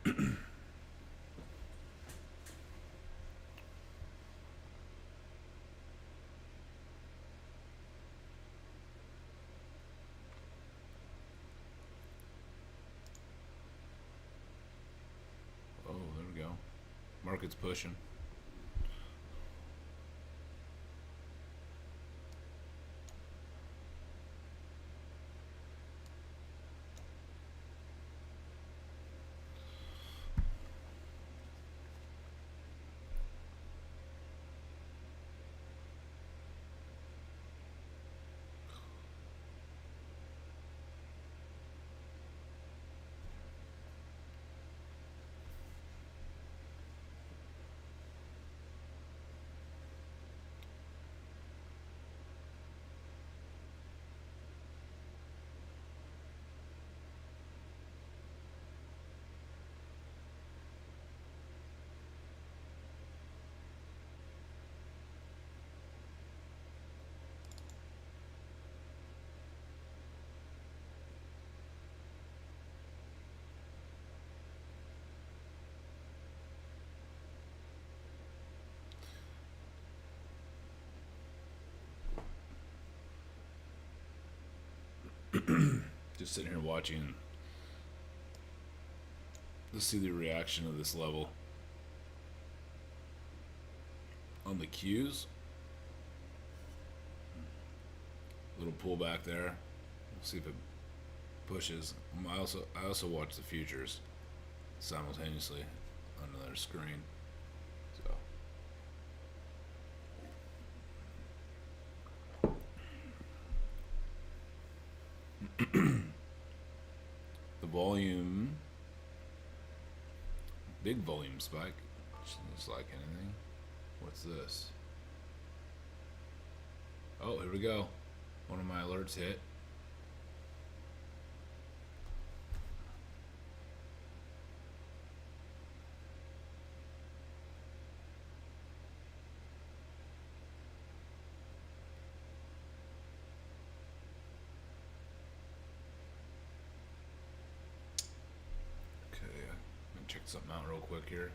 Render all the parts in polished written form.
Oh, there we go. Market's pushing. Just sitting here watching. Let's see the reaction of this level. On the Qs. Little pullback there. We'll see if it pushes. I also watch the futures simultaneously on another screen. So the volume, big volume spike. Just like anything. What's this? Oh, here we go. One of my alerts hit. Okay, I'm gonna check something out real quick here.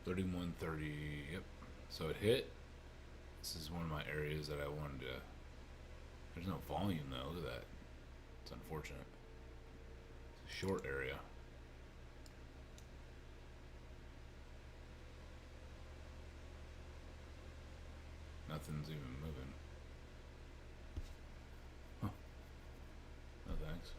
$31.30. Yep. So it hit. This is one of my areas that I wanted to. There's no volume though. Look at that. It's unfortunate. It's a short area. Nothing's even moving. Huh. No thanks.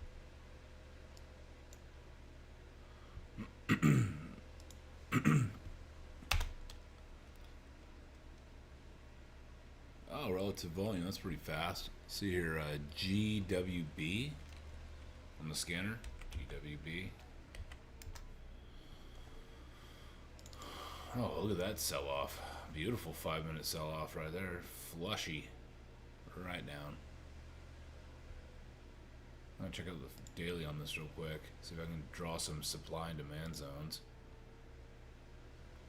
Oh, relative volume. That's pretty fast. See here, GWB on the scanner. GWB. Oh, look at that sell off. Beautiful 5-minute sell off right there. Flushy. Right down. I'm gonna check out the daily on this real quick. See if I can draw some supply and demand zones.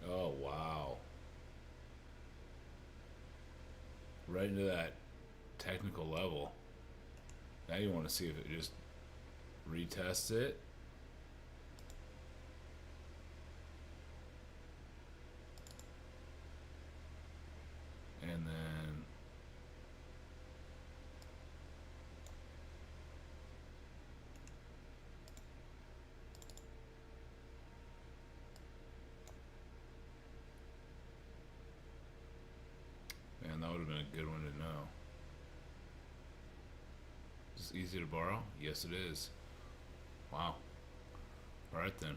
Oh, wow. Right into that technical level. Now you want to see if it just retests it. And then man, that would have been a good one to know. Is this easy to borrow? Yes, it is. Wow. Alright then.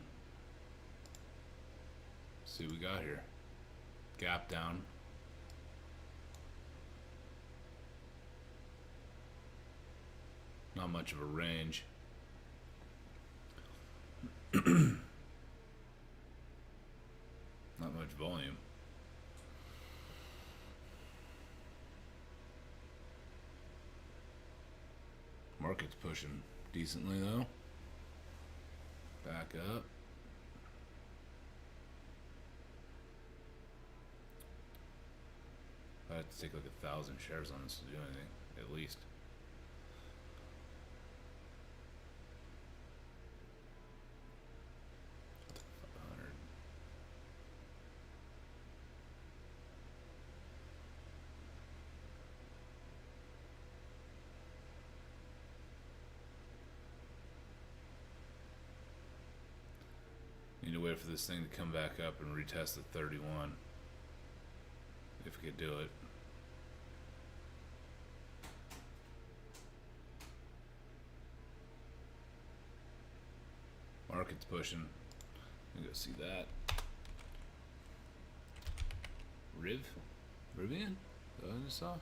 Let's see what we got here. Gap down. Not much of a range. Not much volume. Market's pushing decently though. Back up. I have to take like 1,000 shares on this to do anything, at least. Need to wait for this thing to come back up and retest the 31. If we could do it. Market's pushing. Let me go see that. Rivian? Is that what I just saw?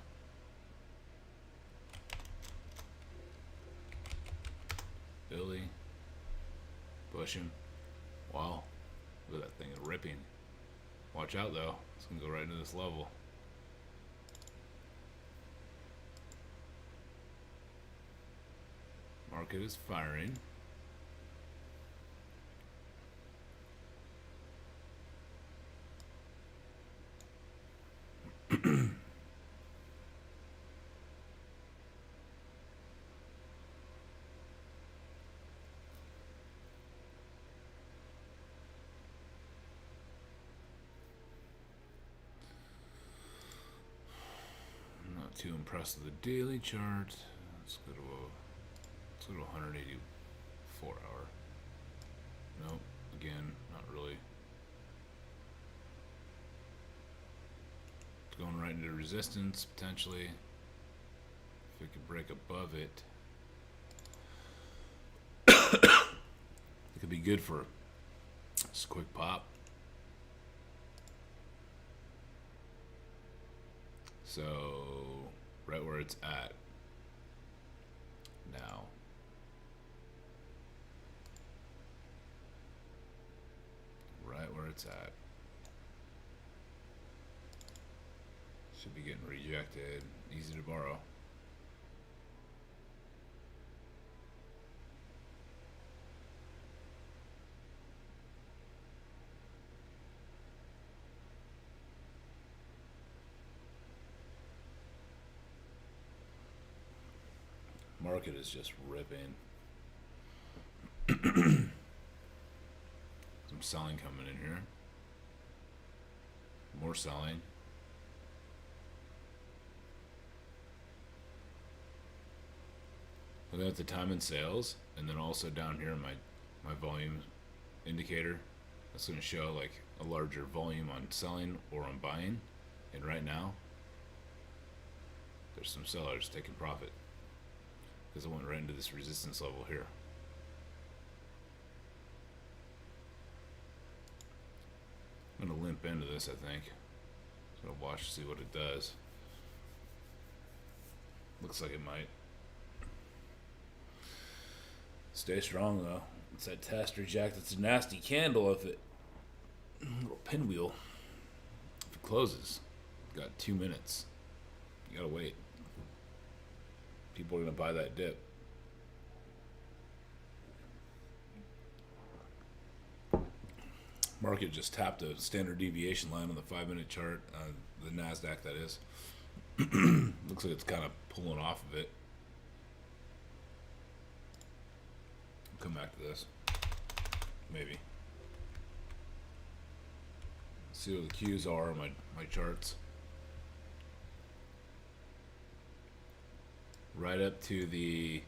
Billy. Pushing. Wow. Look at that thing ripping. Watch out though. It's gonna go right into this level. Market is firing. Too impressed with the daily chart. Let's go to 184 hour. Nope, again, not really. It's going right into resistance potentially. If we could break above it, it could be good for just a quick pop. So, right where it's at now. Right where it's at. Should be getting rejected. Easy to borrow. Market is just ripping. Some selling coming in here. More selling. Looking at the time in sales, and then also down here in my volume indicator, that's going to show like a larger volume on selling or on buying. And right now, there's some sellers taking profit. Because it went right into this resistance level here. I'm going to limp into this, I think. Just going to watch to see what it does. Looks like it might. Stay strong though. It's that test reject. It's a nasty candle if it. Little pinwheel. If it closes, got 2 minutes. You gotta wait. People are going to buy that dip. Market just tapped a standard deviation line on the 5-minute chart, the NASDAQ that is. Looks like it's kind of pulling off of it. Come back to this. Maybe. See what the cues are on my charts. Right up to the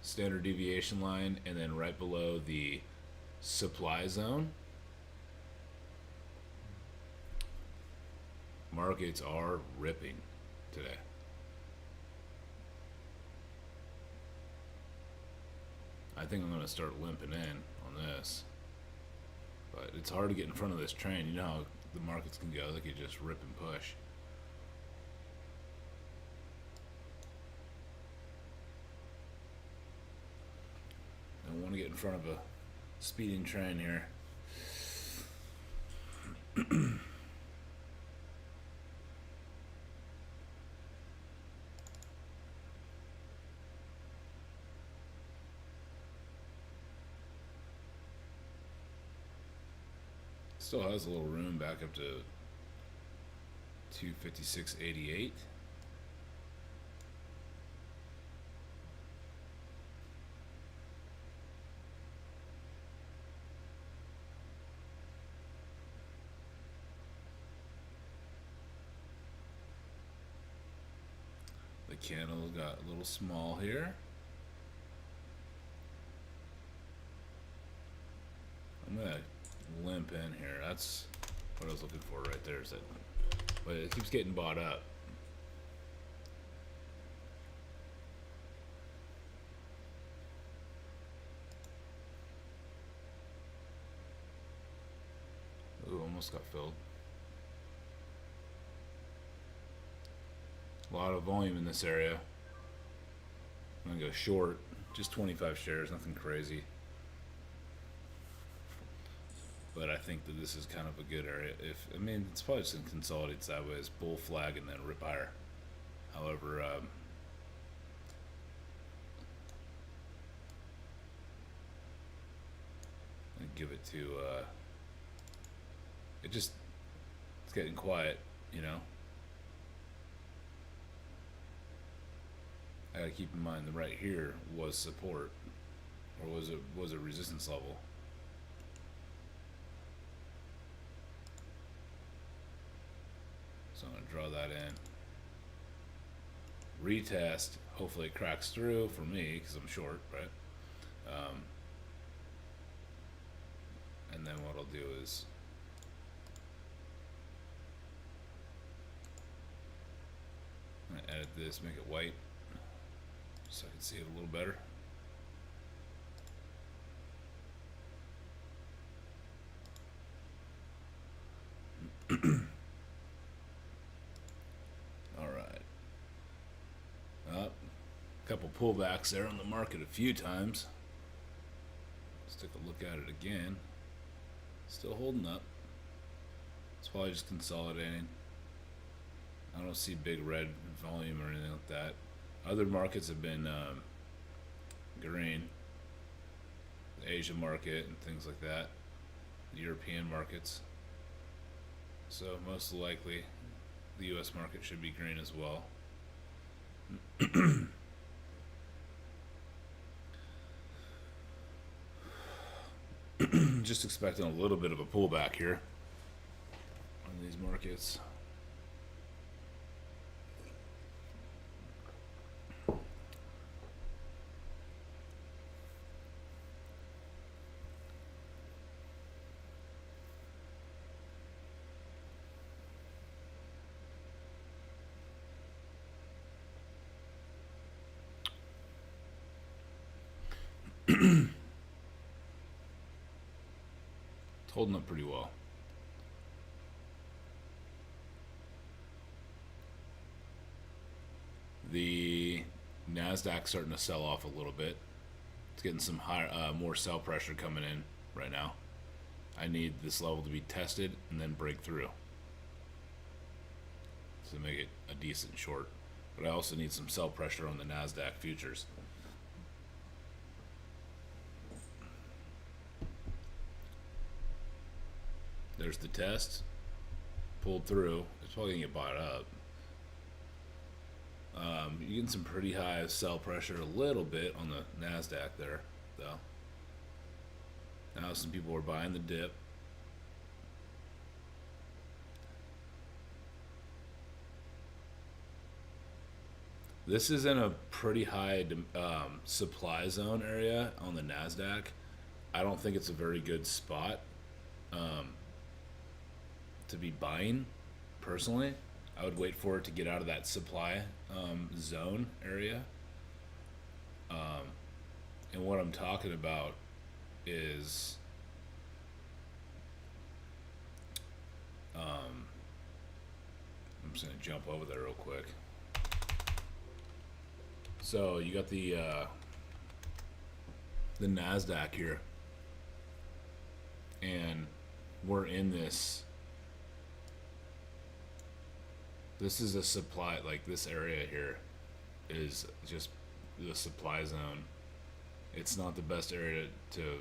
standard deviation line and then right below the supply zone. Markets are ripping today. I think I'm going to start limping in on this. But it's hard to get in front of this train. You know how the markets can go. They can just rip and push. I want to get in front of a speeding train here. Still has a little room back up to 256.88. The candle got a little small here. I'm gonna limp in here. That's what I was looking for right there. Is that, but it keeps getting bought up. Ooh, almost got filled. A lot of volume in this area. I'm gonna go short, just 25 shares, nothing crazy. But I think that this is kind of a good area. I mean, it's probably just gonna consolidate sideways, bull flag, and then rip higher. However, I give it to it's getting quiet, you know. I gotta keep in mind that right here was support, or was a resistance level. So I'm gonna draw that in. Retest. Hopefully it cracks through for me because I'm short, right? And then what I'll do is I'm gonna edit this, make it white, so I can see it a little better. All right. A couple pullbacks there on the market a few times. Let's take a look at it again. Still holding up. It's probably just consolidating. I don't see big red volume or anything like that. Other markets have been green. The Asia market and things like that. The European markets. So most likely the US market should be green as well. Just expecting a little bit of a pullback here on these markets. It's holding up pretty well. The NASDAQ starting to sell off a little bit. It's getting some higher, more sell pressure coming in right now. I need this level to be tested and then break through to make it a decent short. But I also need some sell pressure on the NASDAQ futures. There's the test. Pulled through. It's probably going to get bought up. You're getting some pretty high sell pressure a little bit on the NASDAQ there, though. Now some people are buying the dip. This is in a pretty high supply zone area on the NASDAQ. I don't think it's a very good spot to be buying, personally. I would wait for it to get out of that supply zone area. And what I'm talking about is I'm just going to jump over there real quick. So you got the NASDAQ here, and we're in this. This is a supply, like this area here is just the supply zone. It's not the best area to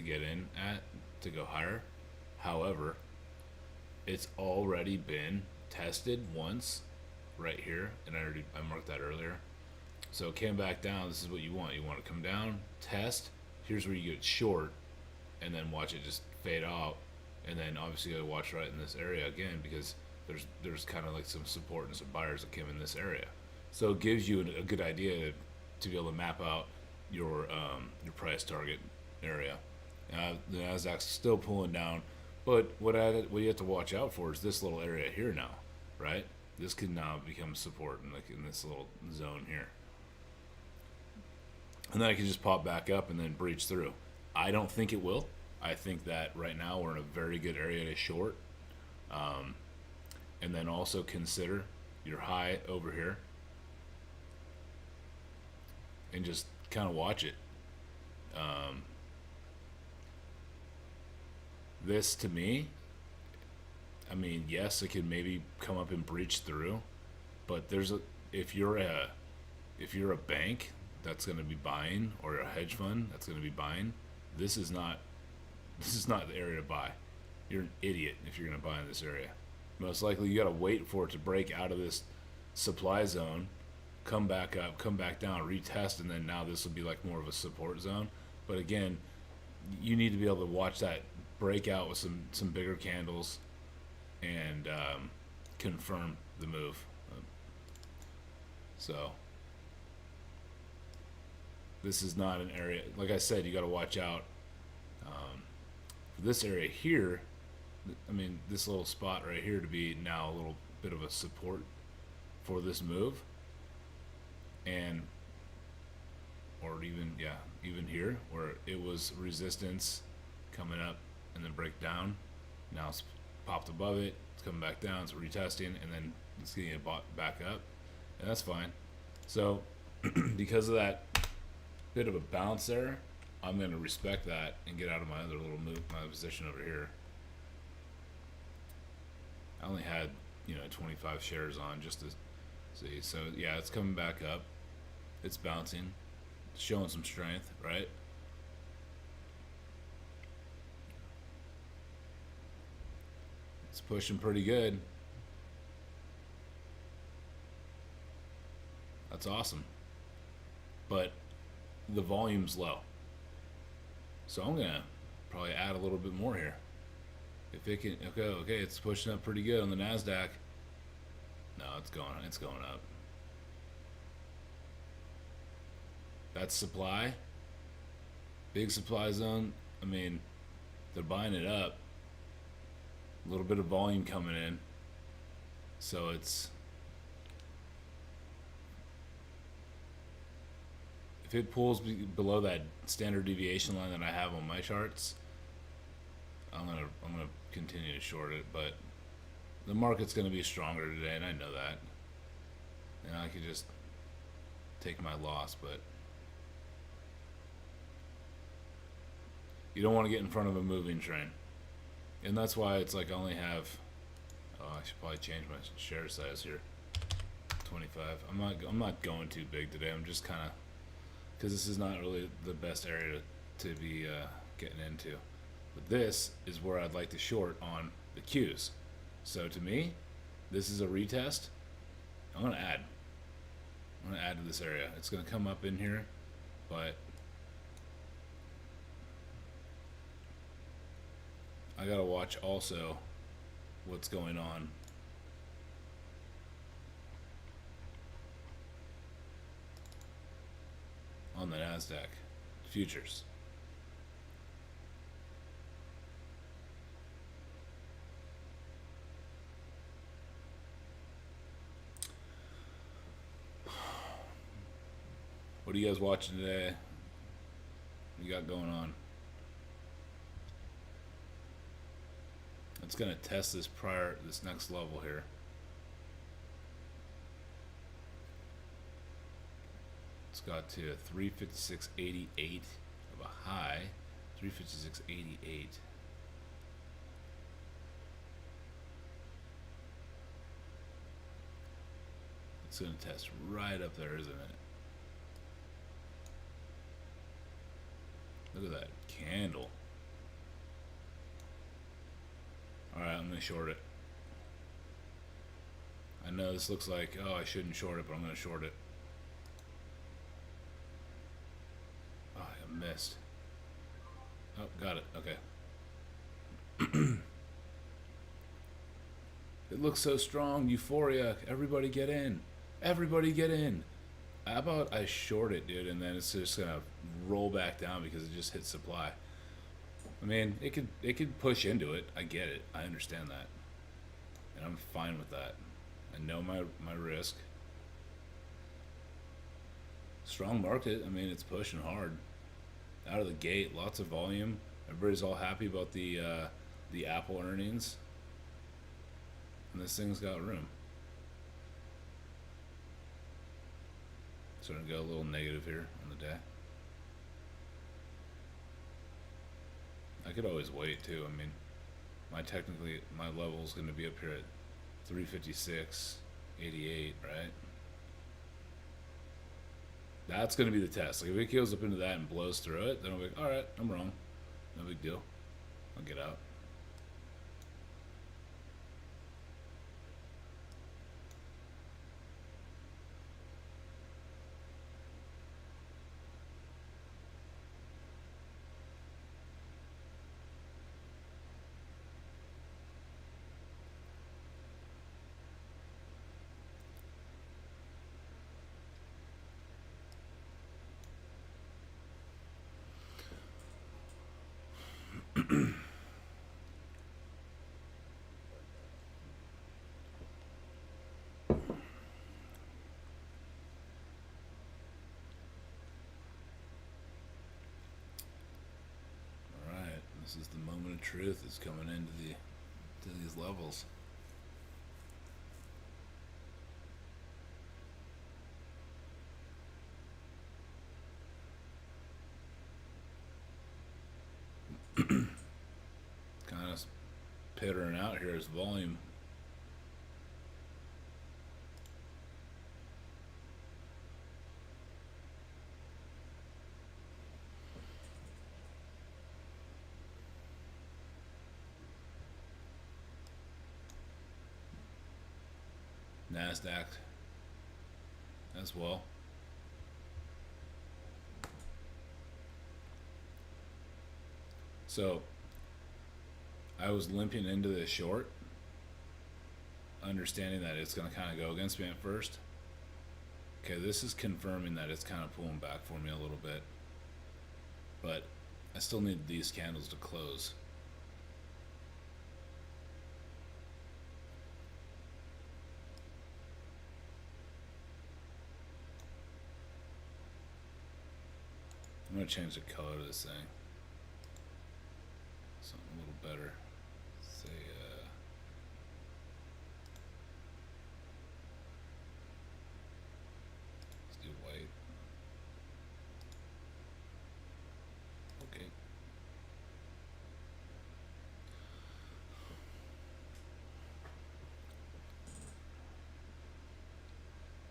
get in at, to go higher. However, it's already been tested once right here, and I marked that earlier. So it came back down. This is what you want. You want to come down, test. Here's where you get short, and then watch it just fade out. And then obviously you gotta watch right in this area again, because there's kind of like some support and some buyers that came in this area. So it gives you a good idea to be able to map out your price target area. The Nasdaq's still pulling down, but what you have to watch out for is this little area here now, right? This could now become support in this little zone here, and then I can just pop back up and then breach through. I don't think it will. I think that right now we're in a very good area to short, and then also consider your high over here, and just kind of watch it. This to me, I mean, yes, it could maybe come up and breach through, but if you're a bank that's going to be buying, or a hedge fund that's going to be buying, this is not the area to buy. You're an idiot if you're going to buy in this area. Most likely you got to wait for it to break out of this supply zone, come back up, come back down, retest, and then now this will be like more of a support zone. But again, you need to be able to watch that break out with some bigger candles, and confirm the move. So this is not an area, like I said, you got to watch out for this area here. I mean, this little spot right here to be now a little bit of a support for this move, and or even here where it was resistance coming up and then break down. Now it's popped above it, it's coming back down, it's retesting, and then it's getting it bought back up, and that's fine. So because of that bit of a bounce there, I'm going to respect that and get out of my other little move, my position over here. I only had 25 shares on just to see. So yeah, it's coming back up, it's bouncing, it's showing some strength, right? It's pushing pretty good. That's awesome. But the volume's low. So I'm gonna probably add a little bit more here. If it can, okay, it's pushing up pretty good on the Nasdaq. No, it's going up. That's supply. Big supply zone. I mean, they're buying it up. A little bit of volume coming in. So it's, if it pulls below that standard deviation line that I have on my charts, I'm gonna continue to short it. But the market's gonna be stronger today, and I know that. And I could just take my loss, but you don't want to get in front of a moving train, and that's why it's like I only have. Oh, I should probably change my share size here. 25. I'm not going too big today. I'm just kind of, because this is not really the best area to be getting into. But this is where I'd like to short on the Qs. So to me, this is a retest. I'm gonna add to this area. It's gonna come up in here, but I gotta watch also what's going on the Nasdaq futures. What are you guys watching today? What you got going on? It's gonna test this next level here. It's got to 356.88 of a high, 356.88. It's gonna test right up there, isn't it? Look at that candle. Alright, I'm going to short it. I know this looks like, oh, I shouldn't short it, but I'm going to short it. Oh, I missed. Oh, got it. Okay. It looks so strong. Euphoria. Everybody get in. Everybody get in. How about I short it, dude, and then it's just going to roll back down because it just hit supply. I mean, it could push into it. I get it. I understand that. And I'm fine with that. I know my risk. Strong market. I mean, it's pushing hard. Out of the gate, lots of volume. Everybody's all happy about the Apple earnings. And this thing's got room. Starting to go a little negative here on the day. I could always wait too. I mean, my level is going to be up here at 356.88, right? That's going to be the test. Like if it goes up into that and blows through it, then I'll be like, all right, I'm wrong. No big deal. I'll get out. This is the moment of truth. It's coming into these levels. Kind of pittering out here is volume. NASDAQ as well. So I was limping into this short, understanding that it's going to kind of go against me at first. Okay, this is confirming that it's kind of pulling back for me a little bit, but I still need these candles to close. I'm going to change the color of this thing. Something a little better. Say, let's do white. Okay.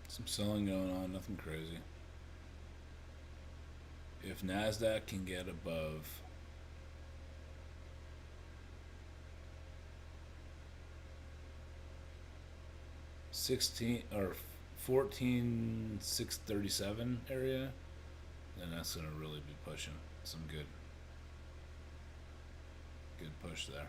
Some selling going on, nothing crazy. If NASDAQ can get above 16 or 14,637 area, then that's gonna really be pushing some good push there.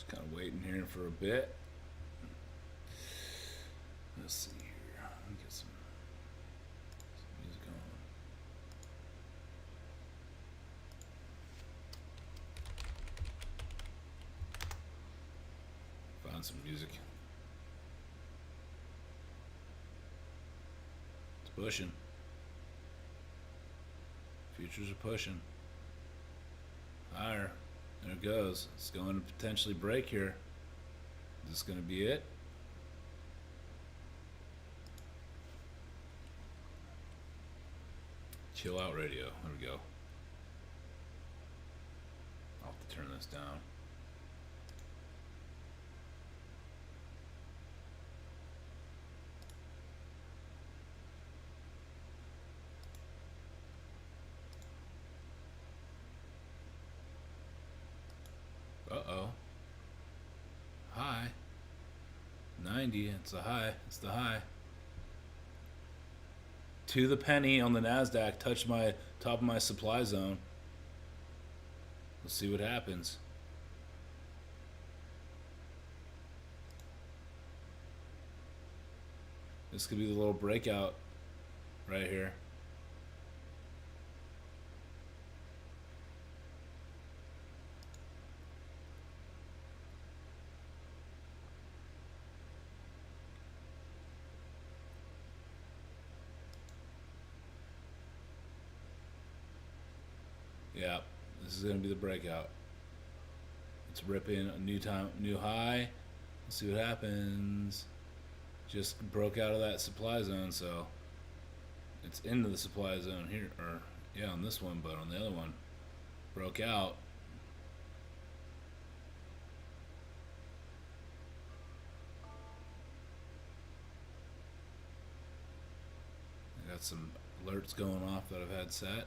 Kind of waiting here for a bit. Let's see here. Let me get some music on. Found some music. It's pushing. Futures are pushing. Higher. There it goes. It's going to potentially break here. Is this going to be it? Chill out radio. There we go. I'll have to turn this down. Uh-oh. High. 90. It's a high. It's the high. To the penny on the NASDAQ. Touched my top of my supply zone. Let's see what happens. This could be the little breakout right here. Yeah, this is gonna be the breakout. It's ripping a new high. Let's see what happens. Just broke out of that supply zone, so it's into the supply zone here, or yeah, on this one, but on the other one, broke out. I got some alerts going off that I've had set.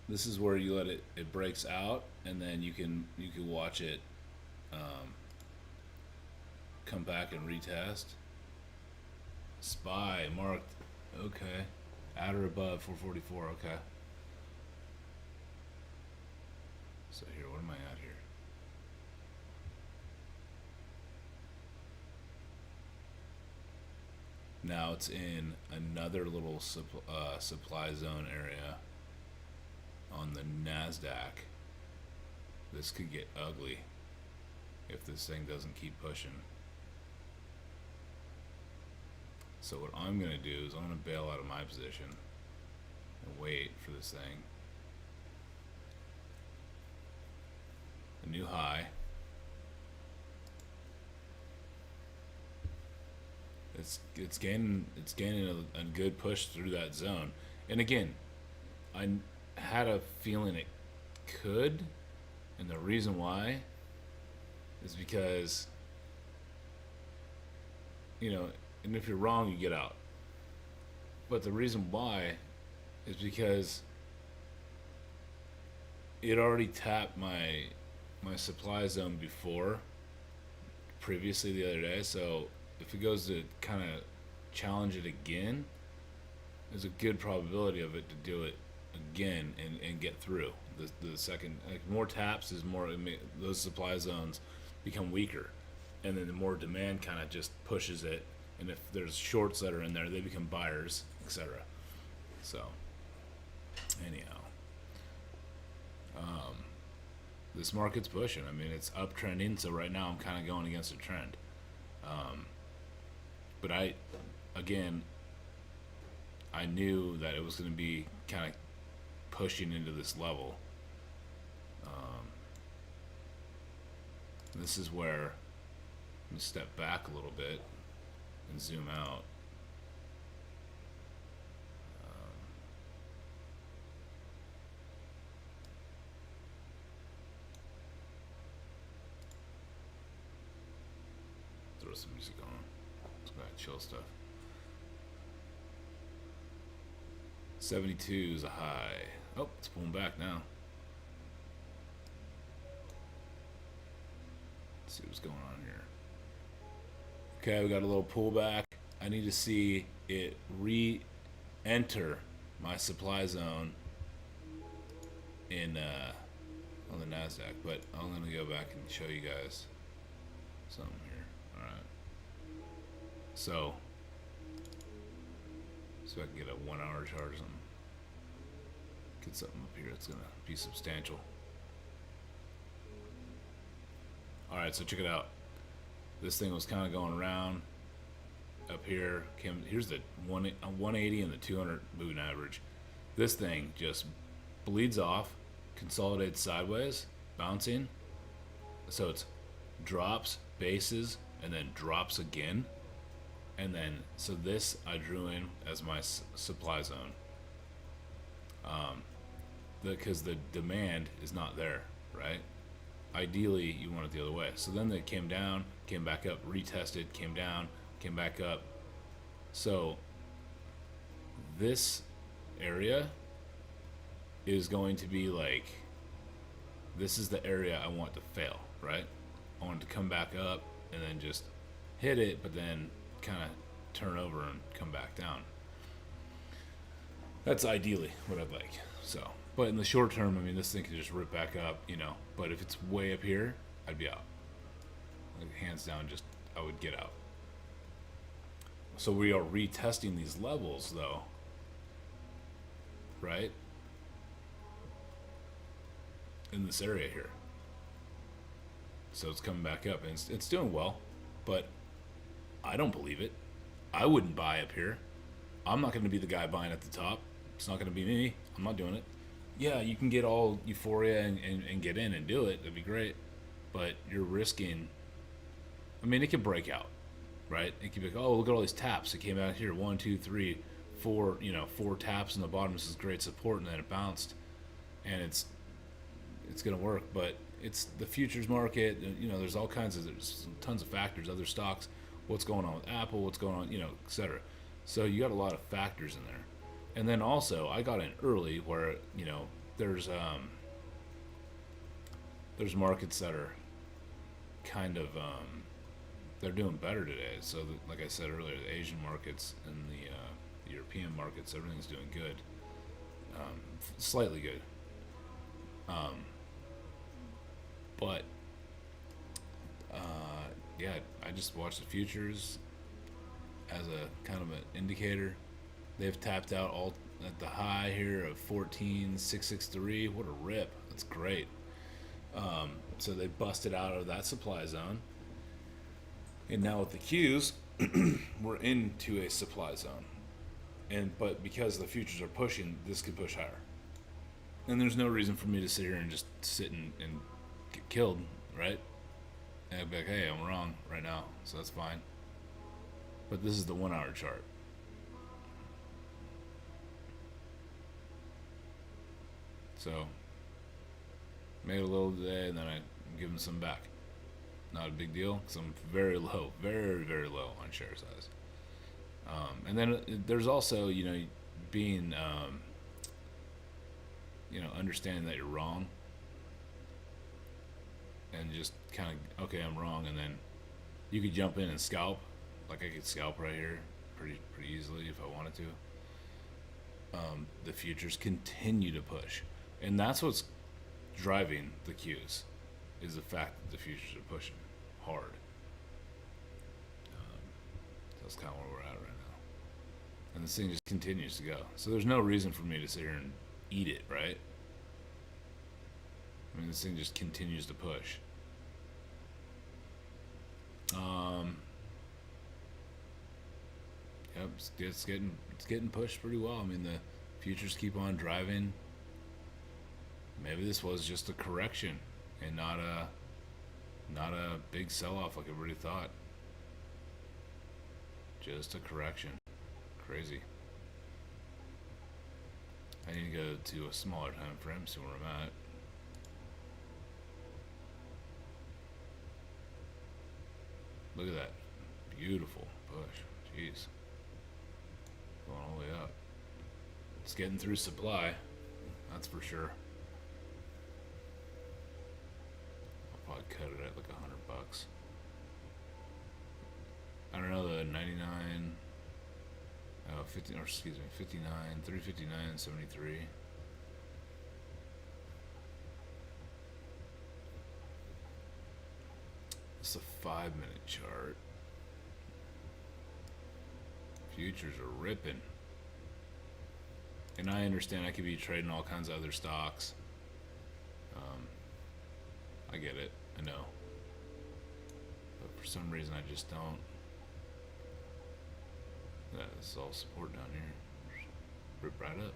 This is where you let it breaks out, and then you can watch it come back and retest. SPY marked, okay, at or above 444. Okay. So here, what am I at here? Now it's in another little supply zone area on the NASDAQ. This could get ugly if this thing doesn't keep pushing. So what I'm gonna do is I'm gonna bail out of my position and wait for this thing. A new high. It's gaining a good push through that zone. And again, I had a feeling it could, and the reason why is because, you know, and if you're wrong, you get out. But the reason why is because it already tapped my supply zone previously the other day. So if it goes to kind of challenge it again, there's a good probability of it to do it again and get through. The second, like, more taps is more, those supply zones become weaker, and then the more demand kind of just pushes it, and if there's shorts that are in there, they become buyers, etc. So anyhow, this market's pushing. I mean, it's uptrending, so right now I'm kind of going against a trend. But I knew that it was going to be kind of pushing into this level. This is where I'm going to step back a little bit and zoom out. Throw some music on. Let's go ahead and chill stuff. 72 is a high. Oh, it's pulling back now. Let's see what's going on here. Okay, we got a little pullback. I need to see it re-enter my supply zone in on the NASDAQ, but I'm gonna go back and show you guys something here. All right. So I can get a 1 hour chart or something. Get something up here that's gonna be substantial. Alright, so check it out. This thing was kind of going around up here. Here's the 180 and the 200 moving average. This thing just bleeds off, consolidates sideways, bouncing. So it's drops, bases, and then drops again. And then, so this I drew in as my supply zone. Because the demand is not there, right? Ideally, you want it the other way. So then they came down, came back up, retested, came down, came back up. So this area is going to be like, this is the area I want to fail, right? I want it to come back up and then just hit it, but then kind of turn over and come back down. That's ideally what I'd like. So, but in the short term, I mean, this thing can just rip back up, you know. But if it's way up here, I'd be out. Like, hands down, just I would get out. So we are retesting these levels, though, right? In this area here. So it's coming back up, and it's doing well, but I don't believe it. I wouldn't buy up here. I'm not going to be the guy buying at the top. It's not going to be me. I'm not doing it. Yeah, you can get all euphoria and get in and do it. That'd be great. But you're risking. I mean, it could break out, right? It could be like, oh, look at all these taps. It came out here. 1, 2, 3, 4. 4 taps in the bottom. This is great support, and then it bounced, and it's going to work. But it's the futures market. There's all kinds of there's tons of factors. Other stocks. What's going on with Apple? What's going on? Etc. So you got a lot of factors in there. And then also, I got in early where, there's markets that are kind of, they're doing better today. So, like I said earlier, the Asian markets and the European markets, everything's doing good. Slightly good. But, yeah, I just watched the futures as a kind of an indicator. They've tapped out all at the high here of 14,663. What a rip. That's great. So they busted out of that supply zone. And now with the Qs, we're into a supply zone. But because the futures are pushing, this could push higher. And there's no reason for me to sit here and just sit and get killed, right? And I'd be like, hey, I'm wrong right now, so that's fine. But this is the 1 hour chart. So, made a little today, and then I'm giving some back. Not a big deal, because I'm very low, very, very low on share size. And then there's also, being, understanding that you're wrong. And just kind of, okay, I'm wrong, and then you could jump in and scalp. Like I could scalp right here pretty easily if I wanted to. The futures continue to push. And that's what's driving the Qs, is the fact that the futures are pushing hard. That's kind of where we're at right now. And this thing just continues to go. So there's no reason for me to sit here and eat it, right? I mean, this thing just continues to push. Yep, it's getting pushed pretty well. I mean, the futures keep on driving. Maybe this was just a correction and not a big sell-off like everybody thought. Just a correction. Crazy. I need to go to a smaller time frame, see where I'm at. Look at that. Beautiful push. Jeez. Going all the way up. It's getting through supply. That's for sure. I'll probably cut it at like $100. I don't know, the 99, 59, 359.73. It's a 5-minute chart. Futures are ripping. And I understand I could be trading all kinds of other stocks. I get it. I know. But for some reason I just don't. Yeah, this is all support down here. Rip right up.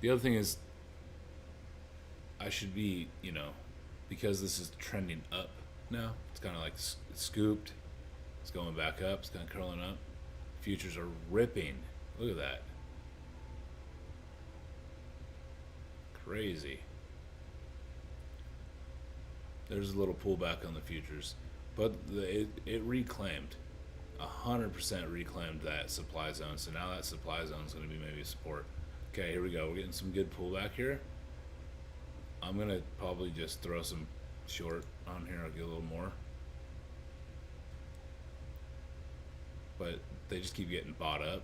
The other thing is, I should be, because this is trending up now. It's kind of like it's scooped. It's going back up. It's kind of curling up. Futures are ripping. Look at that. Crazy. There's a little pullback on the futures, but it reclaimed, 100% reclaimed that supply zone. So now that supply zone is going to be maybe support. Okay, here we go. We're getting some good pullback here. I'm gonna probably just throw some short on here. I'll get a little more, but they just keep getting bought up.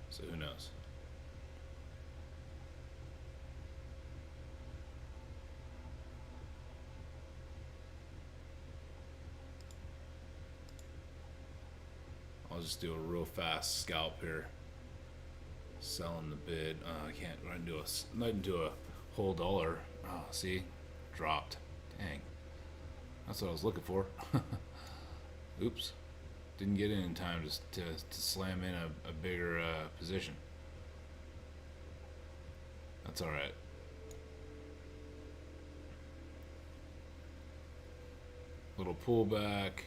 So who knows? I'll just do a real fast scalp here. Selling the bid. I can't right into a whole dollar. Oh, see, dropped. Dang, that's what I was looking for. Oops, didn't get in time to slam in a bigger position. That's all right. Little pullback,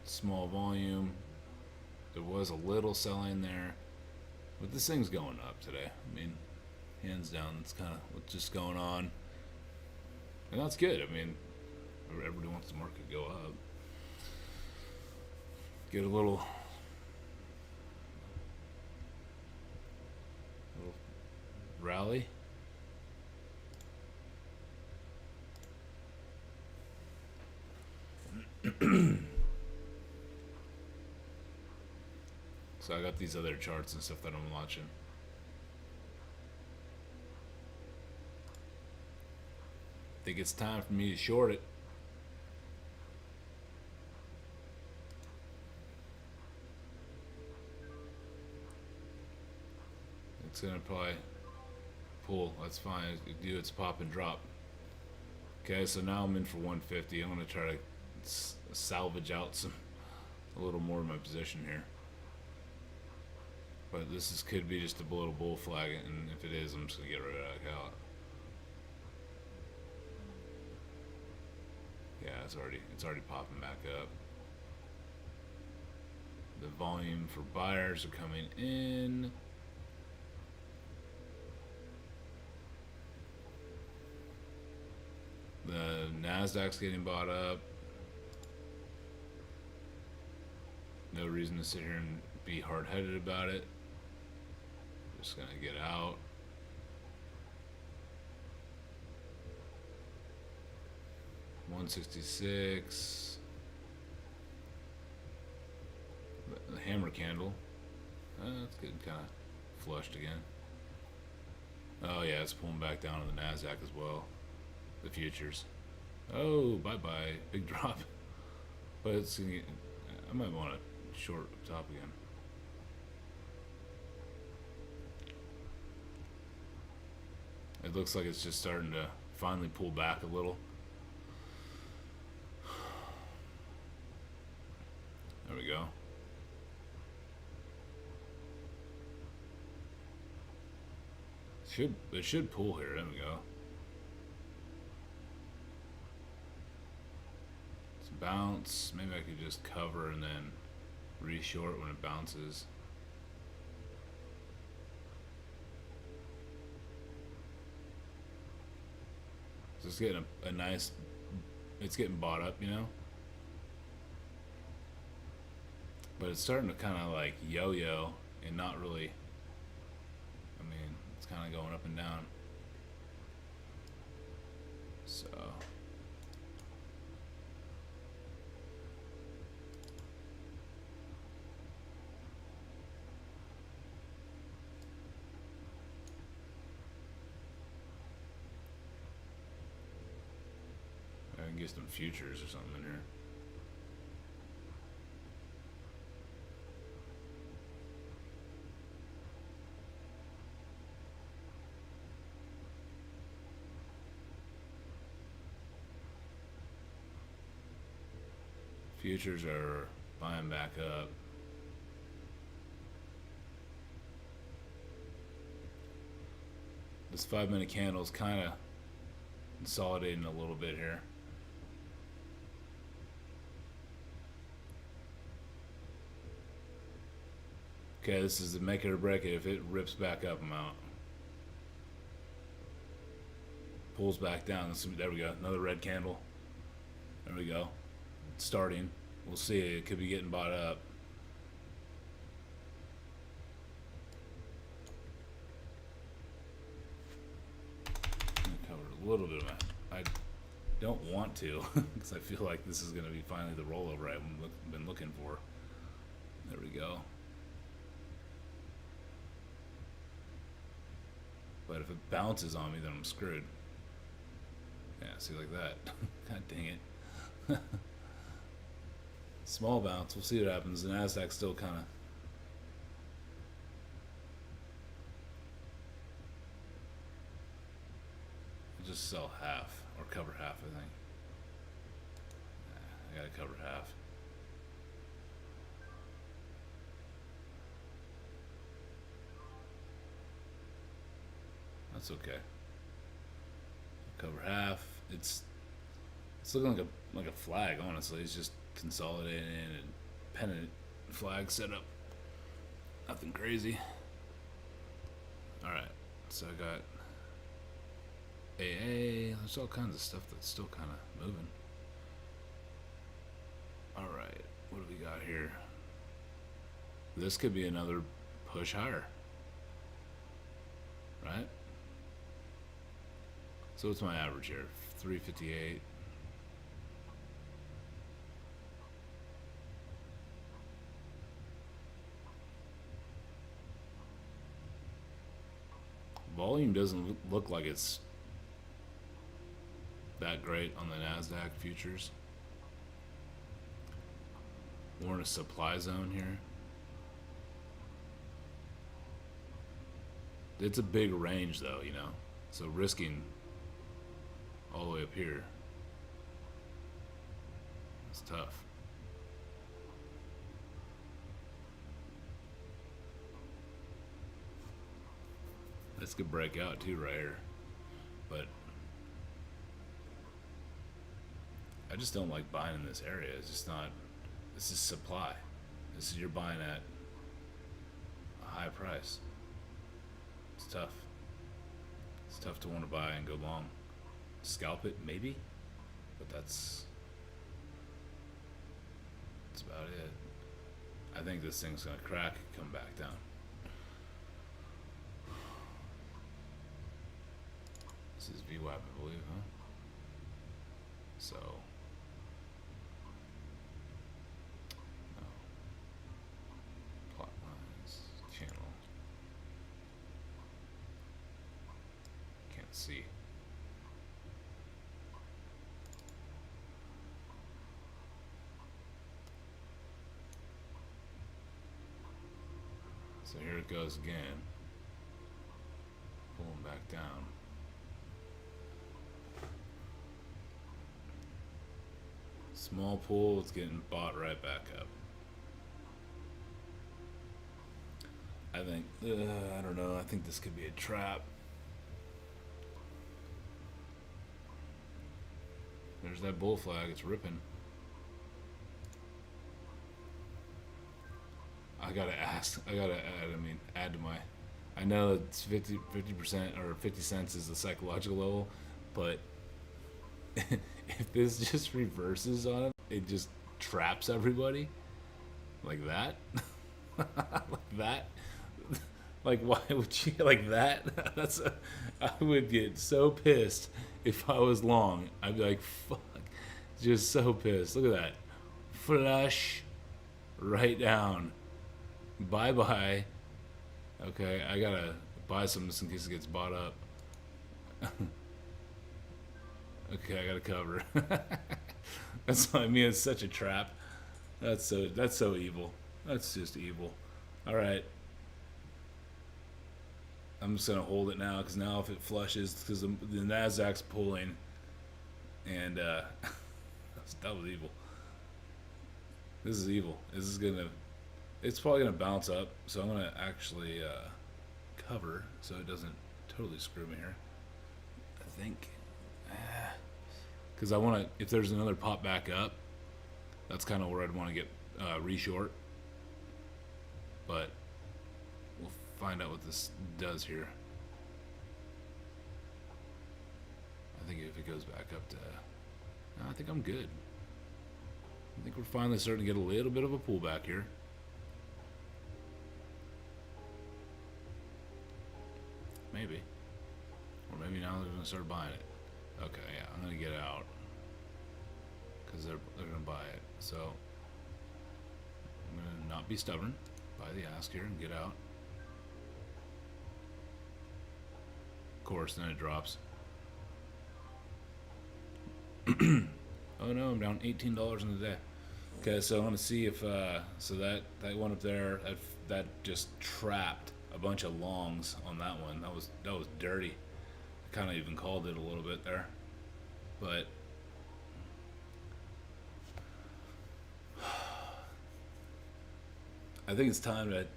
small volume. There was a little selling there. But this thing's going up today. I mean, hands down, that's kind of what's just going on. And that's good. I mean, everybody wants the market to go up. Get a little rally. So I got these other charts and stuff that I'm watching. Think it's time for me to short it. It's gonna probably pull. That's fine. Do its pop and drop. Okay, so now I'm in for 150. I'm gonna try to salvage out a little more of my position here. But this could be just a little bull flag, and if it is, I'm just gonna get right back out. Yeah, it's already popping back up. The volume for buyers are coming in. The Nasdaq's getting bought up. No reason to sit here and be hard-headed about it. Just gonna get out. $166. The hammer candle. It's getting kind of flushed again. Oh yeah, it's pulling back down on the Nasdaq as well. The futures. Oh, bye-bye. Big drop. But it's gonna get, I might want to short up top again. It looks like it's just starting to finally pull back a little. There we go. It should pull here. There we go. It's bounce. Maybe I could just cover and then re-short when it bounces. So it's getting a nice. It's getting bought up, But it's starting to kind of like yo-yo and not really. I mean, it's kind of going up and down. So. I can get some futures or something in here. Futures are buying back up. This 5-minute candle is kind of consolidating a little bit here. Okay, this is the make it or break it. If it rips back up, I'm out. Pulls back down. There we go. Another red candle. There we go. It's starting. We'll see. It could be getting bought up. I'm gonna cover a little bit of that. I don't want to because I feel like this is going to be finally the rollover I've been looking for. There we go. But if it bounces on me, then I'm screwed. Yeah, see, like that. God dang it. Small bounce. We'll see what happens. The Nasdaq still kind of. Just sell half or cover half, I think. I gotta cover half. That's okay. Cover half. It's looking like a flag, honestly. It's just consolidating and pennant flag setup. Nothing crazy. Alright, so I got AA. There's all kinds of stuff that's still kind of moving. Alright, what do we got here? This could be another push higher. Right? So what's my average here? 358. Volume doesn't look like it's that great on the Nasdaq futures. We're in a supply zone here. It's a big range though, you know. So risking all the way up here, it's tough. This could break out too right here, but I just don't like buying in this area. It's just not. This is supply. This is you're buying at a high price. It's tough. It's tough to want to buy and go long. Scalp it maybe, but that's about it. I think this thing's gonna crack and come back down. This is VWAP, I believe, huh? So no. Plot lines, channel. Can't see. So here it goes again. Pulling back down. Small pull, it's getting bought right back up. I think, I don't know, I think this could be a trap. There's that bull flag, it's ripping. I gotta add to my, I know it's 50% or 50 cents is the psychological level, but if this just reverses on it, it just traps everybody like that. Like that. Like, why would you like that? I would get so pissed if I was long. I'd be like, fuck, just so pissed. Look at that, flush, right down. Bye bye. Okay, I gotta buy some just in case it gets bought up. Okay, I gotta cover. That's what I mean. It's such a trap. That's so evil. That's just evil. All right. I'm just gonna hold it now because now if it flushes, because the Nasdaq's pulling, and that was evil. This is evil. It's probably gonna bounce up, so I'm gonna actually cover so it doesn't totally screw me here. I think, because I want to. If there's another pop back up, that's kind of where I'd want to get reshort. But we'll find out what this does here. I think if it goes back up to, I think I'm good. I think we're finally starting to get a little bit of a pullback here. Maybe. Or maybe now they're going to start buying it. Okay, yeah, I'm going to get out. Because they're going to buy it. So, I'm going to not be stubborn. Buy the ask here and get out. Of course, then it drops. Oh no, I'm down $18 in the day. Okay, so I want to see if so that one up there that just trapped a bunch of longs on that one. That was dirty. I kind of even called it a little bit there, but I think it's time to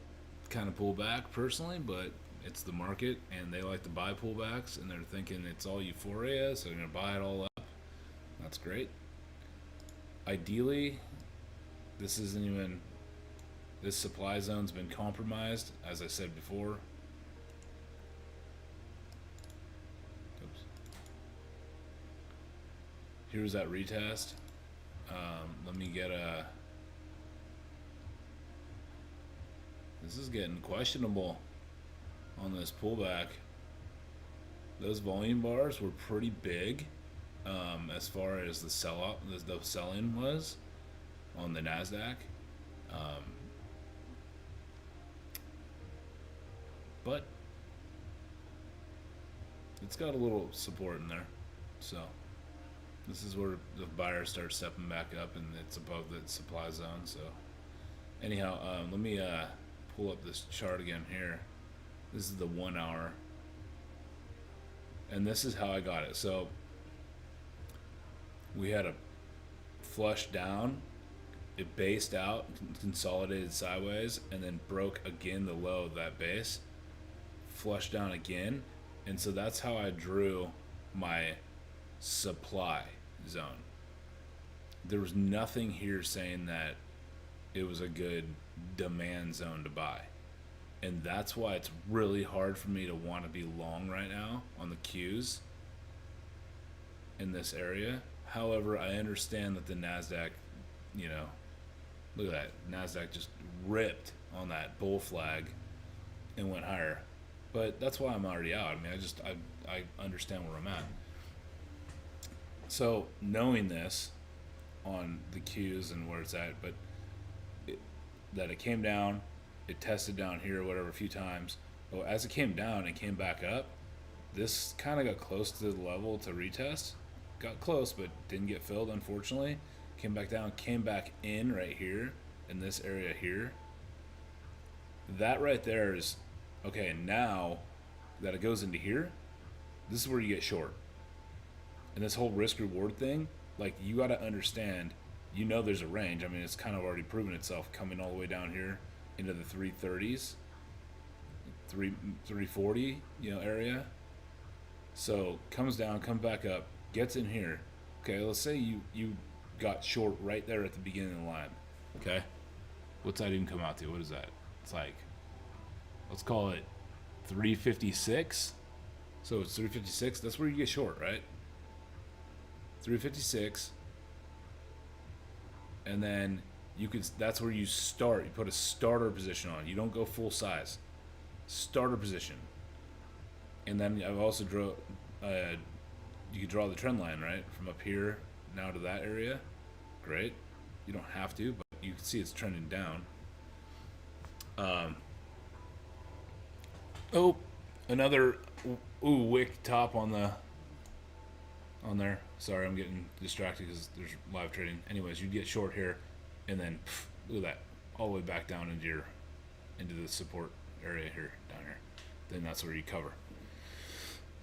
kind of pull back personally. But it's the market, and they like to buy pullbacks, and they're thinking it's all euphoria, so they're gonna buy it all up. That's great. Ideally, this isn't even. This supply zone's been compromised, as I said before. Oops. Here's that retest. Let me get a. This is getting questionable on this pullback. Those volume bars were pretty big. As far as the sell-off, the sell-in was on the NASDAQ. But it's got a little support in there. So this is where the buyers start stepping back up, and it's above the supply zone. So anyhow, let me pull up this chart again here. This is the 1 hour. And this is how I got it. So we had a flush down, it based out, consolidated sideways, and then broke again the low of that base, flushed down again, and so that's how I drew my supply zone. There was nothing here saying that it was a good demand zone to buy, and that's why it's really hard for me to want to be long right now on the Qs in this area. However, I understand that the NASDAQ, you know, look at that. NASDAQ just ripped on that bull flag and went higher. But that's why I'm already out. I mean, I understand where I'm at. So knowing this on the Qs and where it's at, but that it came down, it tested down here or whatever a few times. Well, as it came down and came back up, this kind of got close to the level to retest. Got close, but didn't get filled, unfortunately. Came back down, came back in right here, in this area here. That right there is, okay, now that it goes into here, this is where you get short. And this whole risk-reward thing, like, you got to understand, you know there's a range. I mean, it's kind of already proven itself coming all the way down here into the 330s, 340, area. So, comes down, comes back up, gets in here. Okay, let's say you got short right there at the beginning of the line. Okay, what's that even come out to? What is that? It's like, let's call it 356. So it's 356. That's where you get short, right? 356. And then that's where you start. You put a starter position on. You don't go full size. Starter position. And then I've also you can draw the trend line, right? From up here now to that area. Great. You don't have to, but you can see it's trending down. Another wick top on there. Sorry, I'm getting distracted because there's live trading. Anyways, you get short here, and then look at that, all the way back down into the support area here, down here. Then that's where you cover.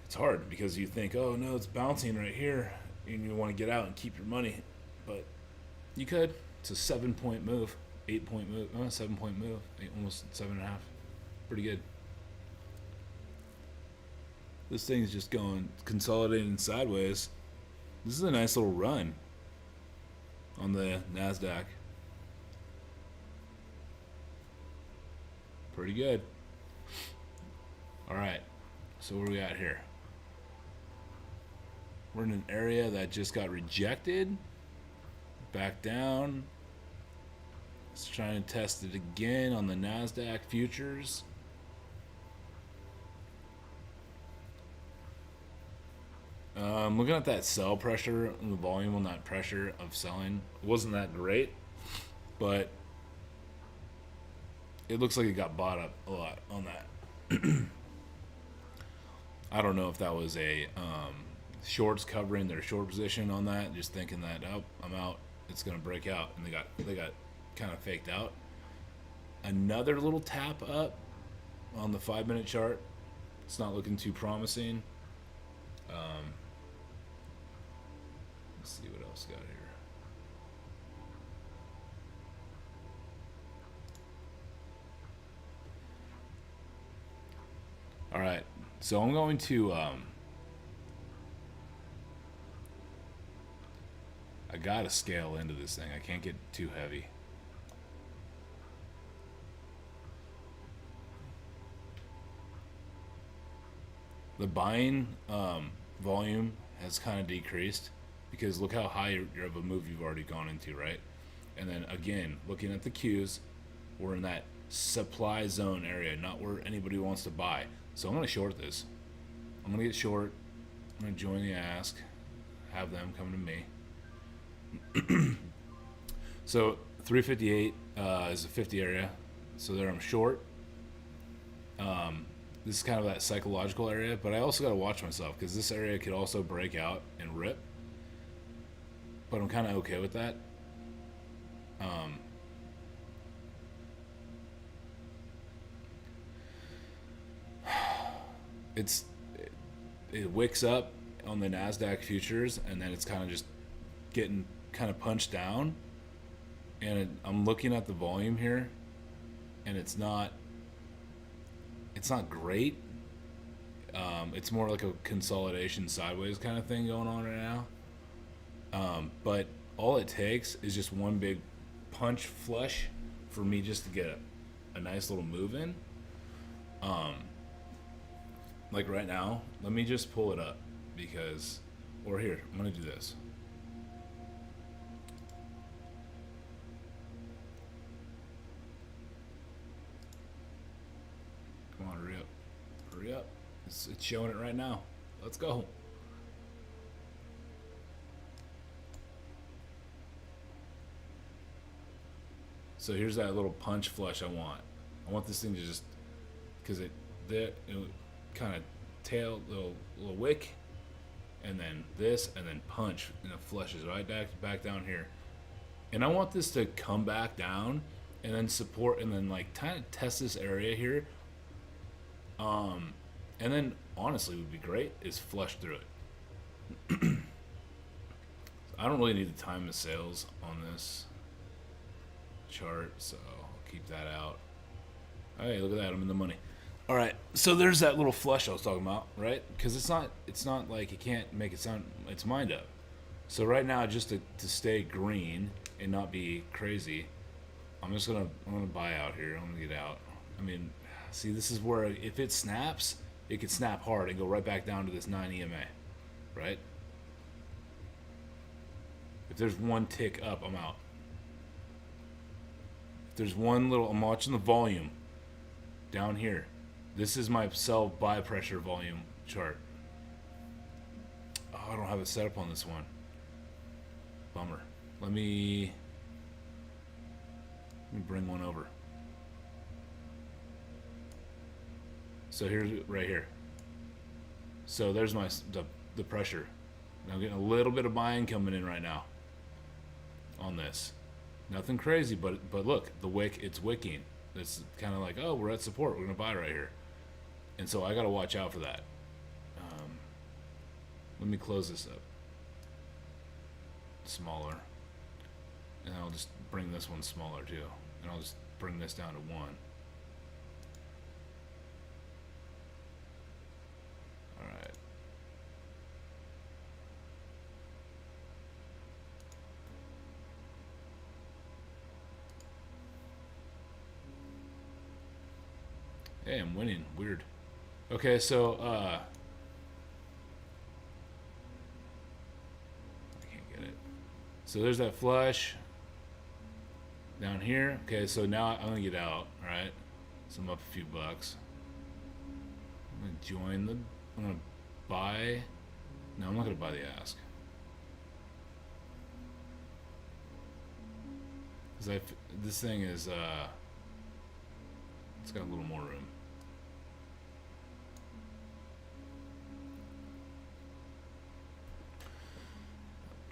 It's hard because you think, oh no, it's bouncing right here, and you want to get out and keep your money, but you could. It's a 7-point move, 8-point move, 7-point move, almost 7.5. Pretty good. This thing's just going consolidating sideways. This is a nice little run on the NASDAQ. Pretty good. All right, so what do we got here? We're in an area that just got rejected. Back down. Let's try and test it again on the NASDAQ futures. Looking at that sell pressure and the volume on that pressure of selling, it wasn't that great, but it looks like it got bought up a lot on that. I don't know if that was a shorts covering their short position on that, just thinking that, oh, I'm out, it's gonna break out, and they got kind of faked out. Another little tap up on the 5-minute chart. It's not looking too promising. Let's see what else got here. All right, so I'm going to I gotta scale into this thing. I can't get too heavy. The buying volume has kind of decreased because look how high of a move you've already gone into, right? And then again, looking at the cues, we're in that supply zone area, not where anybody wants to buy. So I'm going to short this. I'm going to get short. I'm going to join the ask, have them come to me. So 358 is a 50 area. So there I'm short. This is kind of that psychological area, but I also got to watch myself because this area could also break out and rip. But I'm kind of okay with that. It wicks up on the NASDAQ futures, and then it's kind of just getting kind of punched down. And I'm looking at the volume here, and it's not great. It's more like a consolidation sideways kind of thing going on right now. But all it takes is just one big punch flush for me just to get a nice little move in. Like right now, let me just pull it up because, or here, I'm gonna do this. Come on, hurry up. Hurry up. It's showing it right now. Let's go. So here's that little punch flush I want. I want this thing to just, because it kind of tail, little wick, and then this, and then punch, and it flushes right back down here. And I want this to come back down, and then support, and then like kind of test this area here. And then honestly, would be great is flush through it. I don't really need to time the sales on this chart, so I'll keep that out. Hey, look at that, I'm in the money. All right, so there's that little flush I was talking about, right? Because it's not like it can't make it sound its mind up. So right now, just to stay green and not be crazy, I'm gonna buy out here. I'm gonna get out. I mean, see, this is where if it snaps, it could snap hard and go right back down to this 9 EMA, right? If there's one tick up, I'm out. If there's one little, I'm watching the volume down here. This is my sell buy pressure volume chart. Oh, I don't have it set up on this one. Bummer. Let me bring one over. So here's right here. So there's my the pressure. Now I'm getting a little bit of buying coming in right now on this. Nothing crazy, but look, the wick, it's wicking. It's kind of like, oh, we're at support. We're gonna buy right here, and so I gotta watch out for that. Let me close this up. Smaller, and I'll just bring this one smaller too, and I'll just bring this down to 1. All right. Hey, I'm winning. Weird. Okay, so I can't get it. So there's that flush down here. Okay, so now I'm gonna get out. All right, so I'm up a few bucks. I'm gonna join the. I'm gonna buy. No, I'm not gonna buy the ask. Cause this thing is it's got a little more room.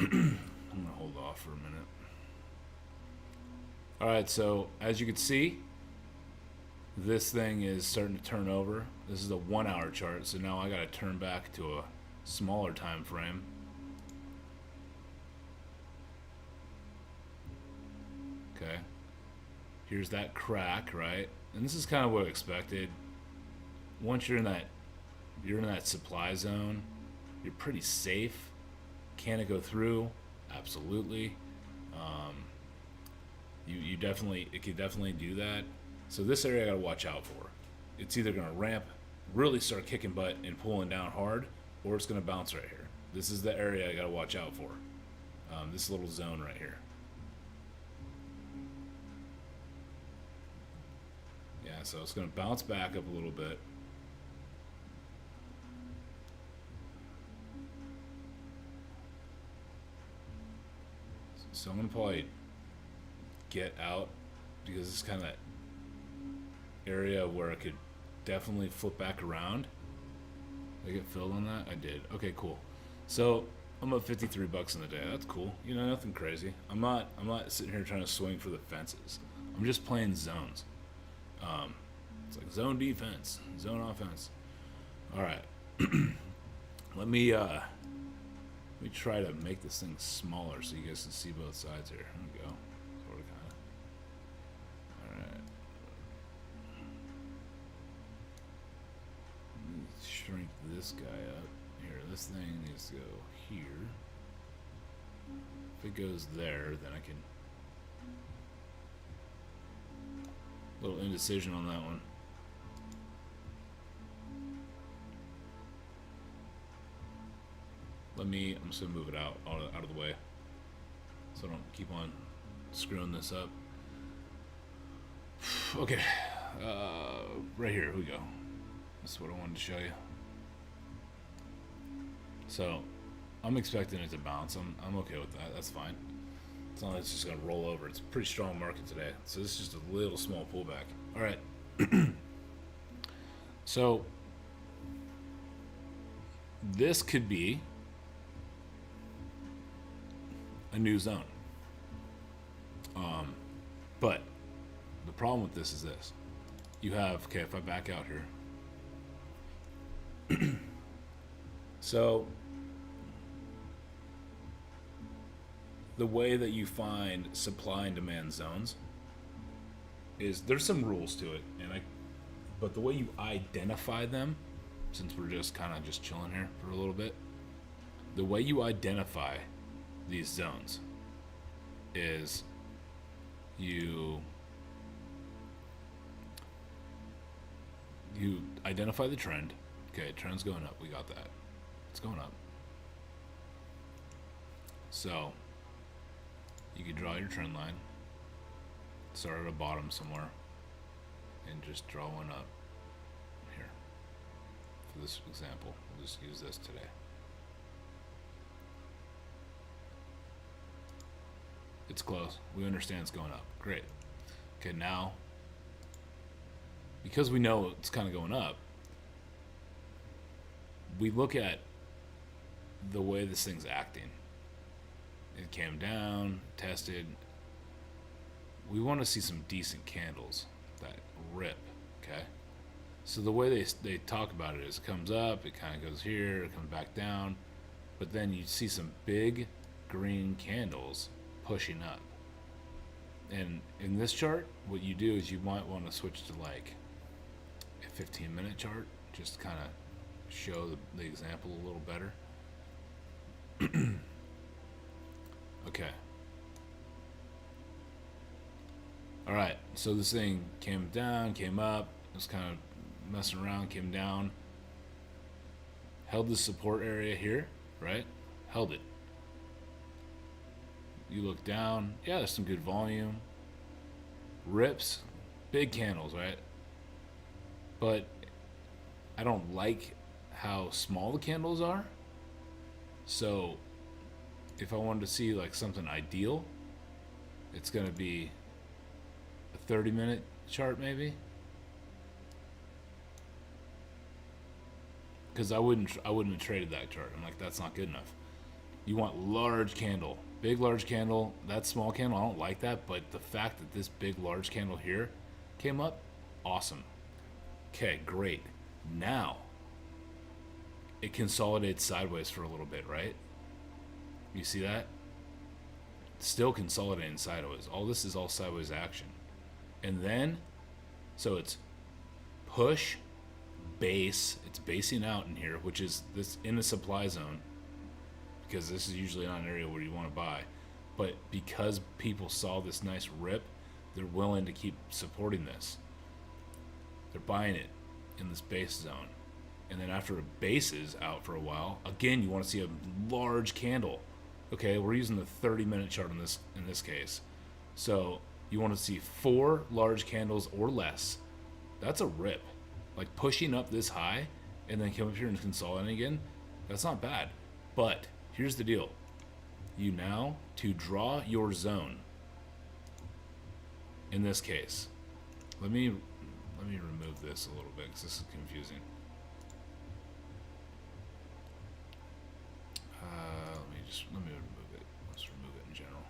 I'm gonna hold off for a minute. All right, so as you can see, this thing is starting to turn over. This is a 1 hour chart, so now I gotta turn back to a smaller time frame. Okay, here's that crack, right? And this is kind of what I expected. Once you're in that supply zone, you're pretty safe. Can it go through? Absolutely. You definitely, it could definitely do that. So this area I gotta watch out for. It's either gonna ramp, really start kicking butt and pulling down hard, or it's gonna bounce right here. This is the area I gotta watch out for. This little zone right here. Yeah, so it's gonna bounce back up a little bit. So I'm gonna probably get out because it's kind of that area where I could definitely flip back around. Did I get filled on that? I did. Okay, cool. So I'm up 53 bucks in the day. That's cool. You know, nothing crazy. I'm not sitting here trying to swing for the fences. I'm just playing zones. It's like zone defense, zone offense. All right. Let me try to make this thing smaller so you guys can see both sides here. There we go. Sort of, kind of. All right. Let me shrink this guy up. Here, this thing needs to go here. If it goes there, then I can. A little indecision on that one. I'm just gonna move it out of the way, so I don't keep on screwing this up. Okay, right here we go. That's what I wanted to show you. So, I'm expecting it to bounce. I'm okay with that. That's fine. It's not like it's just gonna roll over. It's a pretty strong market today, so this is just a little small pullback. All right. So, this could be a new zone. But the problem with this is this. You have, okay, if I back out here. So the way that you find supply and demand zones is there's some rules to it, but the way you identify them, since we're just kind of just chilling here for a little bit, the way you identify these zones is you identify the trend. Okay, trend's going up. We got that. It's going up. So you can draw your trend line, start at a bottom somewhere, and just draw one up here. For this example, we'll just use this today. It's close. We understand it's going up. Great. Okay, now, because we know it's kind of going up, we look at the way this thing's acting. It came down, tested. We want to see some decent candles that rip, okay? So the way they talk about it is it comes up, it kind of goes here, it comes back down, but then you see some big green candles pushing up. And in this chart, what you do is you might want to switch to like a 15-minute chart, just to kind of show the example a little better. Okay. All right, so this thing came down, came up, it was kind of messing around, came down, held the support area here, right? Held it. You look down, yeah, there's some good volume. Rips, big candles, right? But I don't like how small the candles are. So if I wanted to see like something ideal, it's gonna be a 30-minute chart maybe. Because I wouldn't have traded that chart. I'm like, that's not good enough. You want large candle, big large candle. That small candle, I don't like that. But the fact that this big large candle here came up, awesome. Okay, great. Now it consolidates sideways for a little bit, right? You see that? Still consolidating sideways. All this is all sideways action. And then, so it's push, base. It's basing out in here, which is this in the supply zone, because this is usually not an area where you want to buy. But because people saw this nice rip, they're willing to keep supporting this. They're buying it in this base zone. And then after it bases out for a while, again, you want to see a large candle. Okay, we're using the 30-minute chart in this case. So you want to see 4 large candles or less. That's a rip. Like pushing up this high and then come up here and consolidating again, that's not bad. But here's the deal. You now, to draw your zone, in this case, let me remove this a little bit because this is confusing. Let me remove it. Let's remove it in general.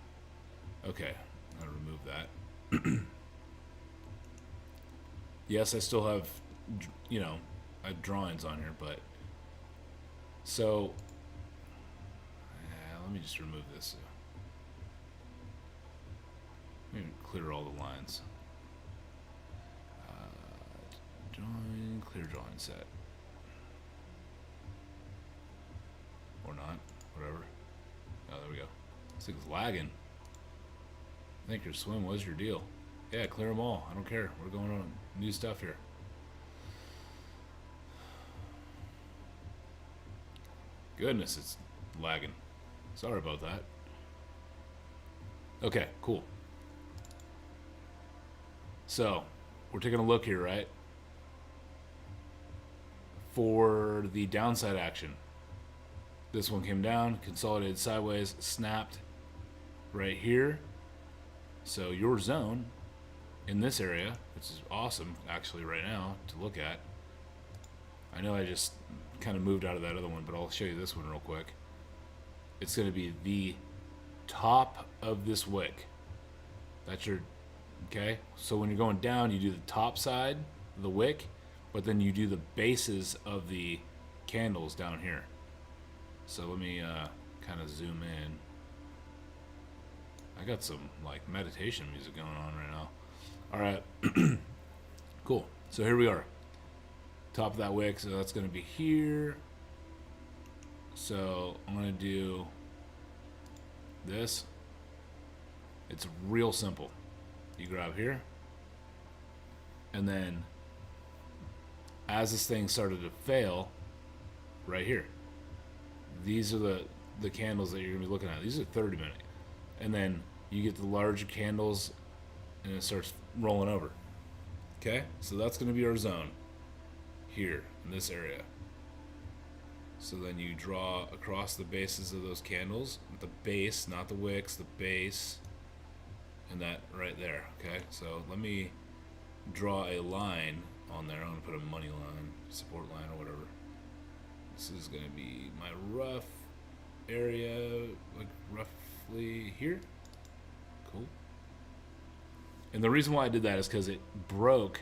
Okay, I'm gonna remove that. Yes, I still have, I have drawings on here, but so let me just remove this. Let me clear all the lines. Drawing, clear drawing set. Or not, whatever. Oh, there we go. This thing's lagging. Thinkorswim, what's your deal? Yeah, clear them all. I don't care. We're going on new stuff here. Goodness, it's lagging. Sorry about that. Okay, cool. So, we're taking a look here, right? For the downside action. This one came down, consolidated sideways, snapped right here. So your zone in this area, which is awesome actually right now to look at. I know I just kind of moved out of that other one, but I'll show you this one real quick. It's going to be the top of this wick. That's your, okay? So when you're going down, you do the top side of the wick, but then you do the bases of the candles down here. So let me kind of zoom in. I got some like meditation music going on right now. All right, cool. So here we are, top of that wick. So that's going to be here. So I'm going to do this. It's real simple. You grab here, and then as this thing started to fail, right here. These are the candles that you're going to be looking at. These are 30-minute. And then you get the larger candles, and it starts rolling over. Okay? So that's going to be our zone here in this area. So then you draw across the bases of those candles, the base, not the wicks, the base, and that right there. Okay? So let me draw a line on there. I'm going to put a money line, support line, or whatever. This is going to be my rough area, like roughly here. Cool. And the reason why I did that is because it broke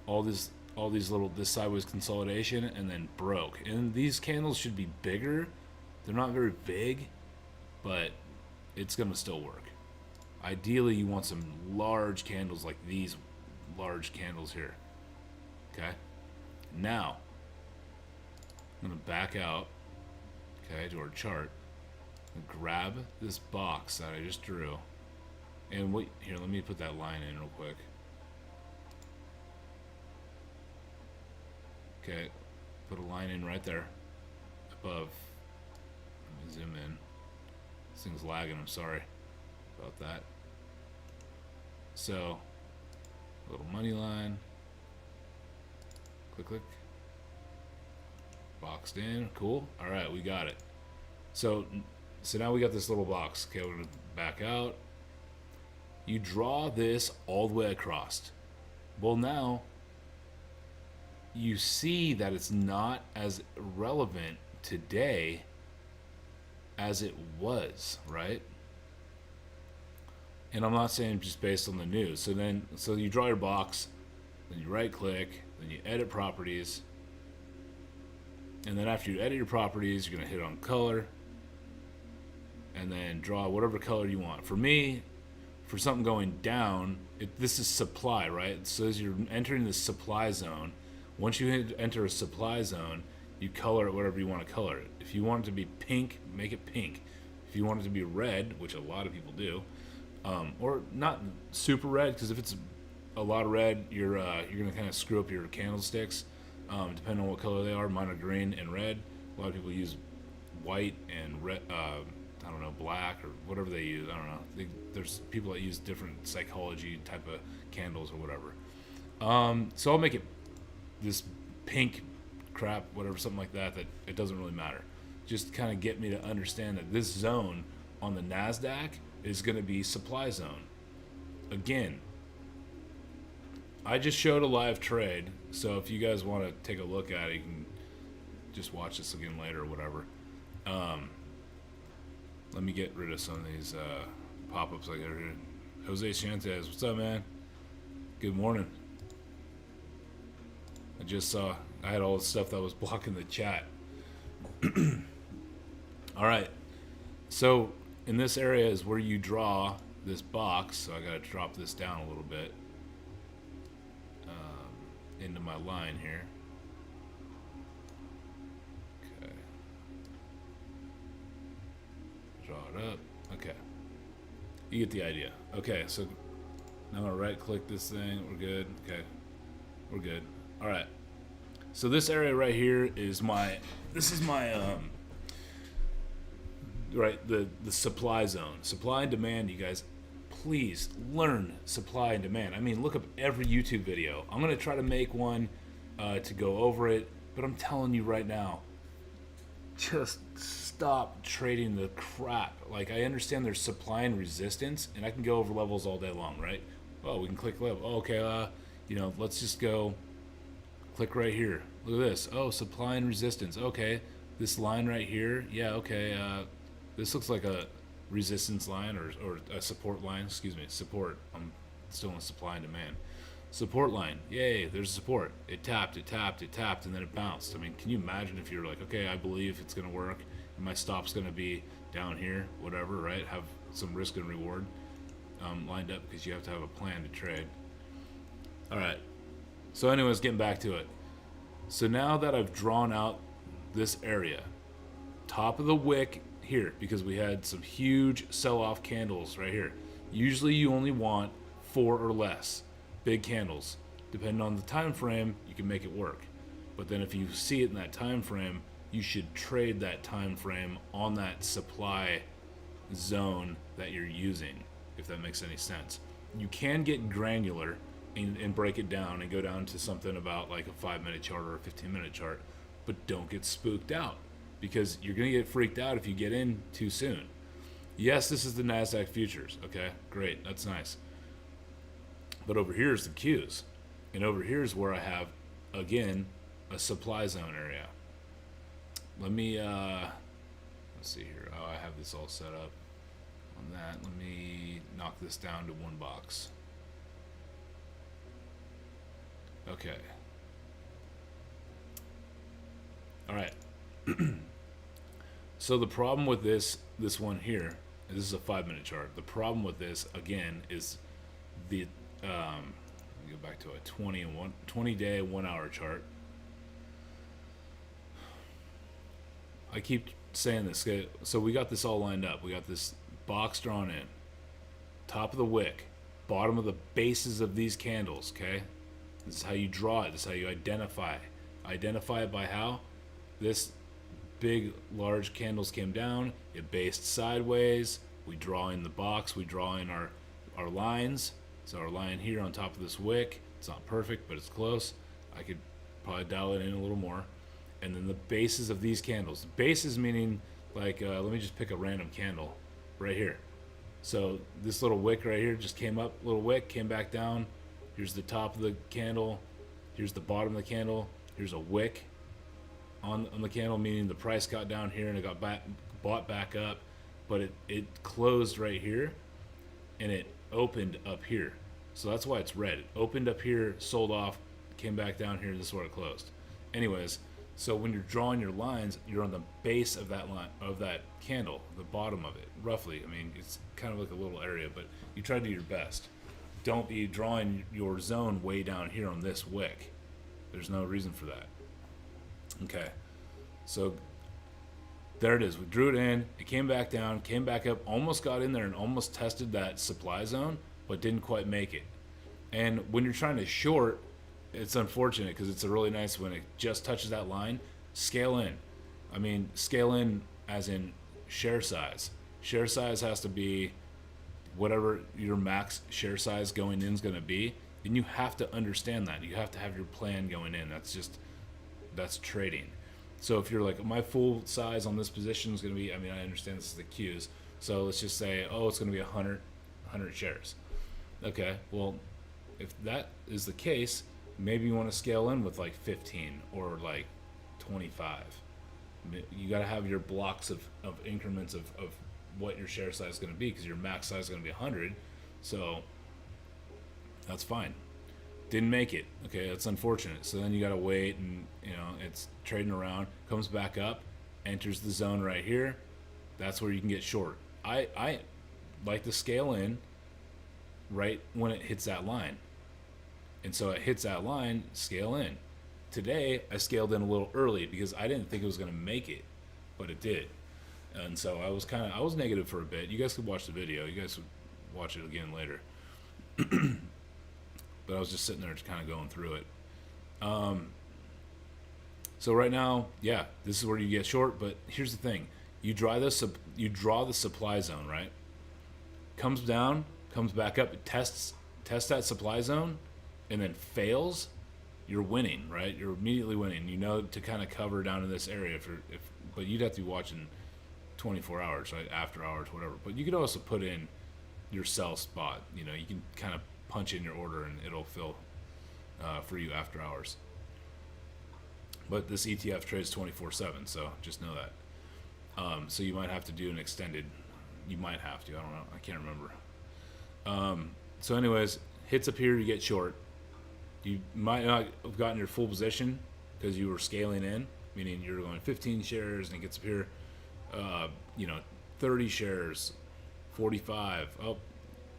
all these little, this sideways consolidation, and then broke. And these candles should be bigger. They're not very big, but it's going to still work. Ideally, you want some large candles like these large candles here. Okay? Now, I'm going to back out, okay, to our chart, and grab this box that I just drew, and wait, here, let me put that line in real quick. Okay, put a line in right there above. Let me zoom in. This thing's lagging, I'm sorry about that. So, a little money line. Click, click. Boxed in, cool. All right, we got it. So now we got this little box. Okay, we're gonna back out. You draw this all the way across. Well, now you see that it's not as relevant today as it was, right? And I'm not saying just based on the news. So you draw your box, then you right click, then you edit properties. And then after you edit your properties, you're gonna hit on color and then draw whatever color you want. For me, for something going down, this is supply, right? So as you're entering the supply zone, once you enter a supply zone, you color it whatever you want to color it. If you want it to be pink, make it pink. If you want it to be red, which a lot of people do, or not super red, because if it's a lot of red, you're gonna kind of screw up your candlesticks. Depending on what color they are, mine are green and red. A lot of people use white and red. I don't know, black or whatever they use. I don't know. There's people that use different psychology type of candles or whatever. So I'll make it this pink crap, whatever, something like that. That it doesn't really matter. Just kind of get me to understand that this zone on the NASDAQ is going to be supply zone. Again, I just showed a live trade, so if you guys want to take a look at it, you can just watch this again later or whatever. Let me get rid of some of these pop-ups I got here. Jose Sanchez, what's up, man? Good morning. I just saw I had all the stuff that was blocking the chat. All right, so in this area is where you draw this box. So I got to drop this down a little bit into my line here. Okay. Draw it up. Okay. You get the idea. Okay, so now I'm gonna right click this thing. We're good. Okay. We're good. All right. So this area right here is my right, the supply zone. Supply and demand, you guys, please learn supply and demand. I mean, look up every YouTube video. I'm going to try to make one to go over it, but I'm telling you right now, just stop trading the crap. Like, I understand there's supply and resistance, and I can go over levels all day long, right? Oh, we can click level. Oh, okay, let's just go click right here. Look at this. Oh, supply and resistance. Okay, this line right here. Yeah, okay. This looks like a resistance line or a support line. Excuse me, support. I'm still in supply and demand. Support line. Yay, there's support. It tapped, and then it bounced. I mean, can you imagine if you're like, okay, I believe it's going to work, and my stop's going to be down here, whatever, right? Have some risk and reward lined up, because you have to have a plan to trade. All right. So anyways, getting back to it. So now that I've drawn out this area, top of the wick here, because we had some huge sell-off candles right here. Usually you only want 4 or less big candles. Depending on the time frame, you can make it work. But then if you see it in that time frame, you should trade that time frame on that supply zone that you're using, if that makes any sense. You can get granular and break it down and go down to something about like a 5-minute chart or a 15-minute chart, but don't get spooked out, because you're going to get freaked out if you get in too soon. Yes, this is the NASDAQ futures. Okay, great. That's nice. But over here is the Qs. And over here is where I have, again, a supply zone area. Let me, let's see here. Oh, I have this all set up on that. Let me knock this down to one box. Okay. All right. So the problem with this one here, this is a 5-minute chart. The problem with this, again, is the let me go back to a 20-day 1-hour chart. I keep saying this. So we got this all lined up. We got this box drawn in, top of the wick, bottom of the bases of these candles. Okay, this is how you draw it. This is how you identify. Identify it by how this big large candles came down, it based sideways, we draw in the box, we draw in our lines. So our line here on top of this wick, it's not perfect, but it's close. I could probably dial it in a little more. And then the bases of these candles. Bases meaning like, let me just pick a random candle right here. So this little wick right here just came up, little wick, came back down. Here's the top of the candle. Here's the bottom of the candle. Here's a wick on the candle, meaning the price got down here and it got bought back up. But it closed right here and it opened up here. So that's why it's red. It opened up here, sold off, came back down here, and this is where it closed. Anyways, so when you're drawing your lines, you're on the base of that line, of that candle, the bottom of it, roughly. I mean, it's kind of like a little area, but you try to do your best. Don't be drawing your zone way down here on this wick. There's no reason for that. Okay, so there it is. We drew it in, it came back down, came back up, almost got in there and almost tested that supply zone, but didn't quite make it. And when you're trying to short, it's unfortunate because it's a really nice when it just touches that line, scale in. I mean, scale in as in share size. Share size has to be whatever your max share size going in is going to be. And you have to understand that. You have to have your plan going in. That's trading. So if you're like, my full size on this position is going to be, I mean, I understand this is the Qs. So let's just say, oh, it's going to be 100 shares. Okay, well, if that is the case, maybe you want to scale in with like 15 or like 25. You got to have your blocks of increments of what your share size is going to be, because your max size is going to be 100. So that's fine. Didn't make it. Okay, that's unfortunate. So then you got to wait, and it's trading around, comes back up, enters the zone right here. That's where you can get short. I like to scale in right when it hits that line. And so it hits that line, scale in. Today, I scaled in a little early because I didn't think it was going to make it, but it did. And so I was negative for a bit. You guys could watch the video. You guys would watch it again later. But I was just sitting there kind of going through it. So right now, yeah, this is where you get short. But here's the thing: you draw the supply zone, right? Comes down, comes back up, it tests that supply zone, and then fails. You're winning, right? You're immediately winning. You know to kind of cover down in this area but you'd have to be watching 24 hours, right? After hours, whatever. But you could also put in your sell spot. You can kind of punch in your order and it'll fill for you after hours. But this ETF trades 24/7, so just know that. So you might have to do an extended. You might have to. I don't know. I can't remember. So anyways, hits up here, you get short. You might not have gotten your full position because you were scaling in, meaning you're going 15 shares, and it gets up here, 30 shares, 45. Oh,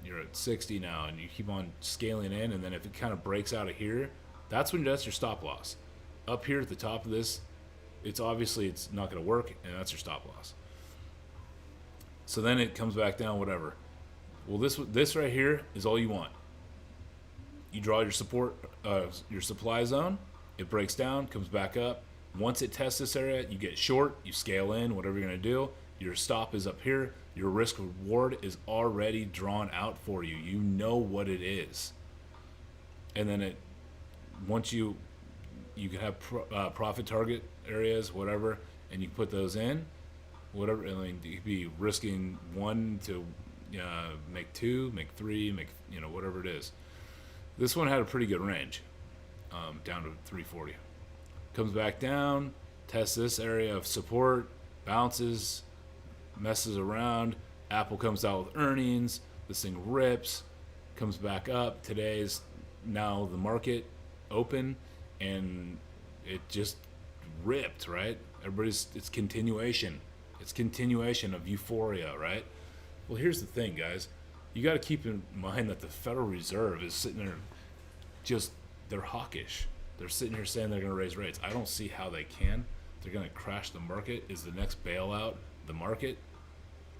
you're at 60 now, and you keep on scaling in, and then if it kind of breaks out of here, that's your stop loss. Up here at the top of this, it's not going to work, and that's your stop loss. So then it comes back down, whatever. Well, this right here is all you want. You draw your your supply zone. It breaks down, comes back up. Once it tests this area, you get short. You scale in, whatever you're going to do. Your stop is up here. Your risk reward is already drawn out for you. You know what it is. And then once you can have profit target areas, whatever, and you put those in, whatever. I mean, you could be risking 1 to make 2, make 3, make whatever it is. This one had a pretty good range, down to 340. Comes back down, tests this area of support, bounces, messes around. Apple comes out with earnings. This thing rips, comes back up. Today's now the market open, and it just ripped, right? It's continuation. It's continuation of euphoria, right? Well, here's the thing, guys. You got to keep in mind that the Federal Reserve is sitting there they're hawkish. They're sitting here saying they're going to raise rates. I don't see how they can. They're going to crash the market. Is the next bailout the market?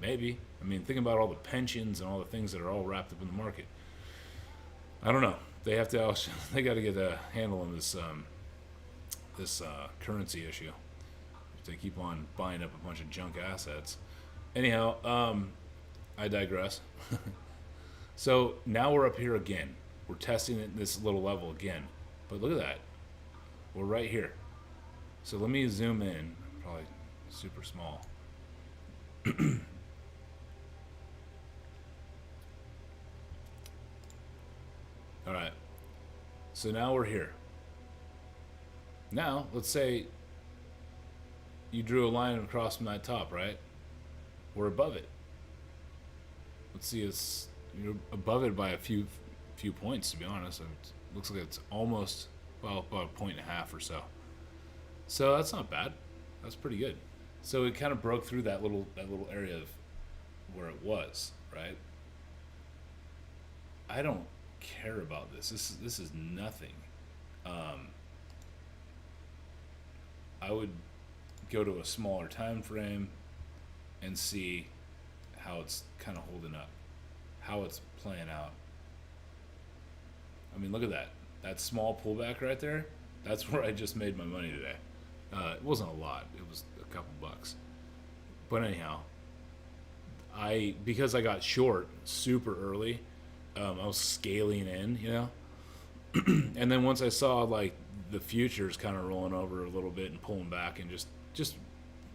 Maybe. I mean, think about all the pensions and all the things that are all wrapped up in the market. I don't know. They got to get a handle on this this currency issue. They keep on buying up a bunch of junk assets. Anyhow, I digress. So now we're up here again. We're testing this little level again. But look at that. We're right here. So let me zoom in. Probably super small. All right. So now we're here. Now, let's say you drew a line across from that top, right? We're above it. Let's see, you're above it by a few points, to be honest. It looks like it's almost, well, about a point and a half or so. So that's not bad. That's pretty good. So it kind of broke through that little area of where it was, right? I don't care about this. This is nothing. I would go to a smaller time frame and see how it's kind of holding up, how it's playing out. I mean, look at that. That small pullback right there, that's where I just made my money today. It wasn't a lot. It was a couple bucks. But anyhow, because I got short super early, I was scaling in, you know? And then once I saw, like, the futures kind of rolling over a little bit and pulling back and just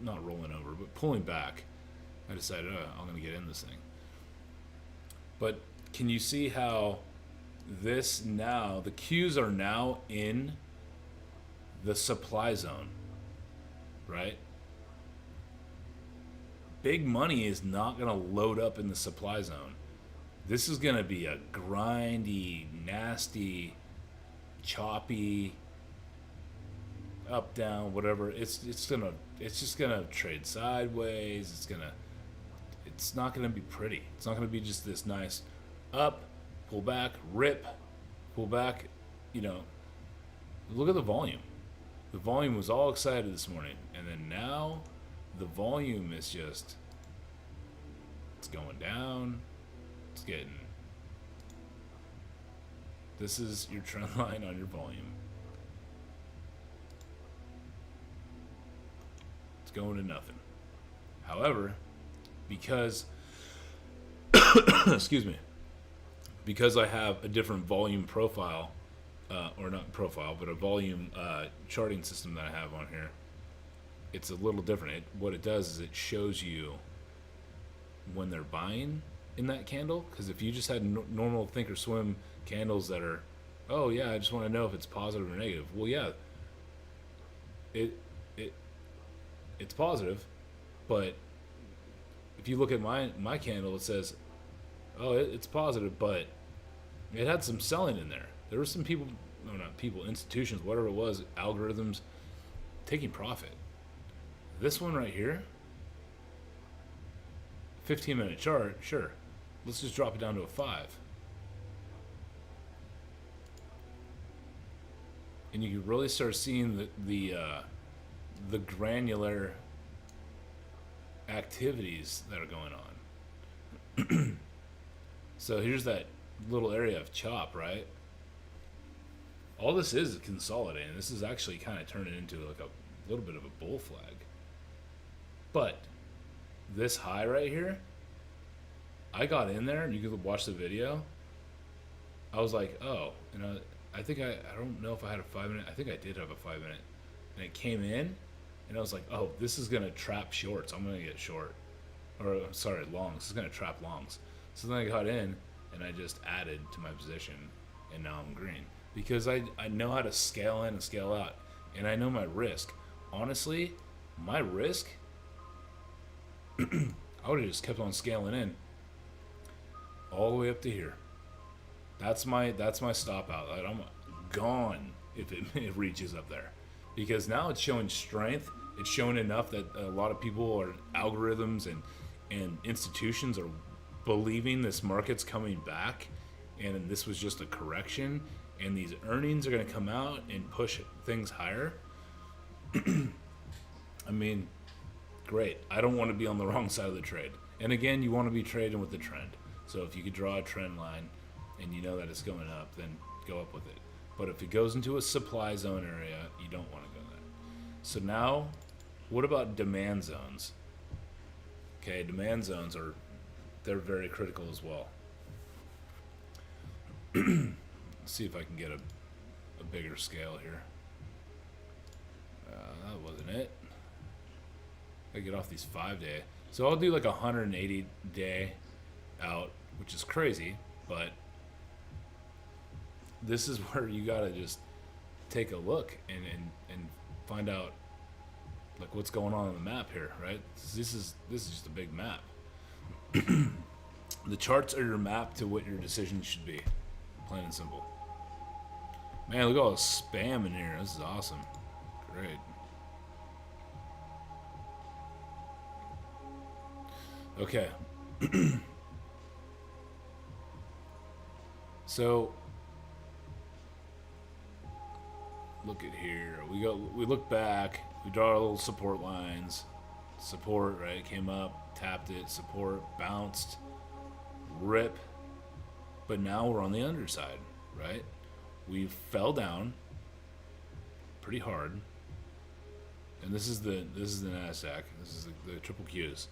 not rolling over, but pulling back, I decided, I'm going to get in this thing. But can you see how the Qs are now in the supply zone, right? Big money is not going to load up in the supply zone. This is going to be a grindy, nasty, choppy, up, down, whatever. It's just gonna trade sideways. It's not gonna be pretty. It's not gonna be just this nice up, pull back, rip, pull back. You know, look at the volume. The volume was all excited this morning, and then now the volume is just, it's going down. It's getting, this is your trend line on your volume. It's going to nothing. However, because excuse me, because I have a different volume profile, or not profile, but a volume charting system that I have on here, it's a little different. What it does is it shows you when they're buying in that candle. Because if you just had normal Thinkorswim candles that are, oh yeah, I just want to know if it's positive or negative. Well, yeah, it's positive, but if you look at my candle, it says, oh, it's positive, but it had some selling in there. There were some people, no, not people, institutions, whatever it was, algorithms, taking profit. This one right here, 15-minute chart, sure. Let's just drop it down to a 5. And you can really start seeing the granular activities that are going on. So here's that little area of chop, right? All this is consolidating. This is actually kind of turning into like a little bit of a bull flag. But this high right here, I got in there, and you could watch the video. I was like, oh, you know, I don't know if I had a 5-minute. I think I did have a 5-minute. And it came in, and I was like, oh, this is going to trap shorts. I'm going to get short. Or, sorry, longs. This is going to trap longs. So then I got in, and I just added to my position, and now I'm green. Because I know how to scale in and scale out. And I know my risk. Honestly, my risk, I would have just kept on scaling in all the way up to here. That's my stop out. I'm gone if it reaches up there. Because now it's showing strength. It's showing enough that a lot of people or algorithms and institutions are believing this market's coming back, and this was just a correction, and these earnings are going to come out and push things higher. I mean, great. I don't want to be on the wrong side of the trade. And again, you want to be trading with the trend. So if you could draw a trend line and you know that it's going up, then go up with it. But if it goes into a supply zone area, you don't want to go there. So now, what about demand zones? Okay, demand zones they're very critical as well. Let's see if I can get a bigger scale here. That wasn't it. I get off these 5-day. So I'll do like 180 day out, which is crazy, but this is where you gotta just take a look and find out like what's going on the map here, right? This is just a big map. The charts are your map to what your decisions should be, plain and simple. Man, look at all the spam in here. This is awesome. Great. Okay. So look at here. We look back. We draw our little support lines. Support, right? Came up, tapped it. Support, bounced, rip. But now we're on the underside, right? We fell down pretty hard. And this is the NASDAQ. This is the triple Qs.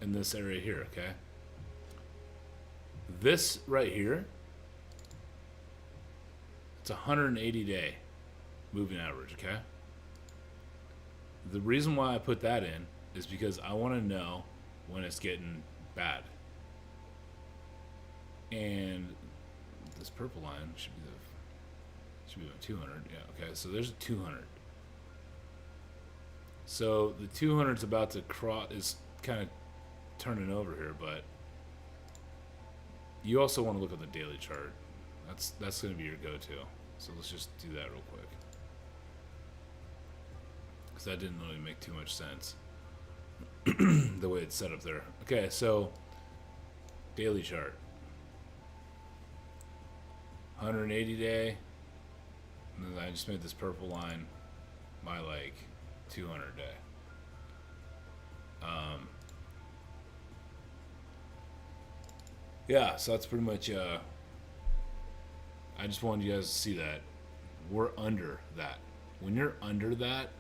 In this area here, okay? This right here, it's a 180 day moving average, okay? The reason why I put that in is because I want to know when it's getting bad. And this purple line should be the 200. Yeah, okay. So there's a 200. So the 200 is about to cross, is kind of turning over here, but you also want to look at the daily chart. That's going to be your go-to. So let's just do that real quick, because that didn't really make too much sense the way it's set up there. Okay, so daily chart, 180 day, and then I just made this purple line my like 200 day. Yeah, so that's pretty much, I just wanted you guys to see that. We're under that. When you're under that,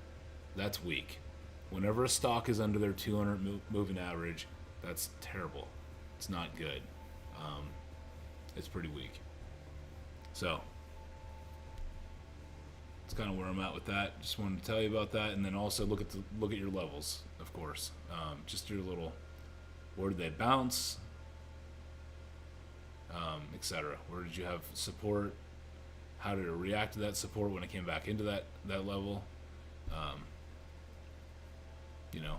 that's weak. Whenever a stock is under their 200 moving average, that's terrible. It's not good. It's pretty weak. So, that's kind of where I'm at with that. Just wanted to tell you about that, and then also look at your levels, of course. Just your little, where did they bounce? Etc. Where did you have support? How did it react to that support when it came back into that level? You know,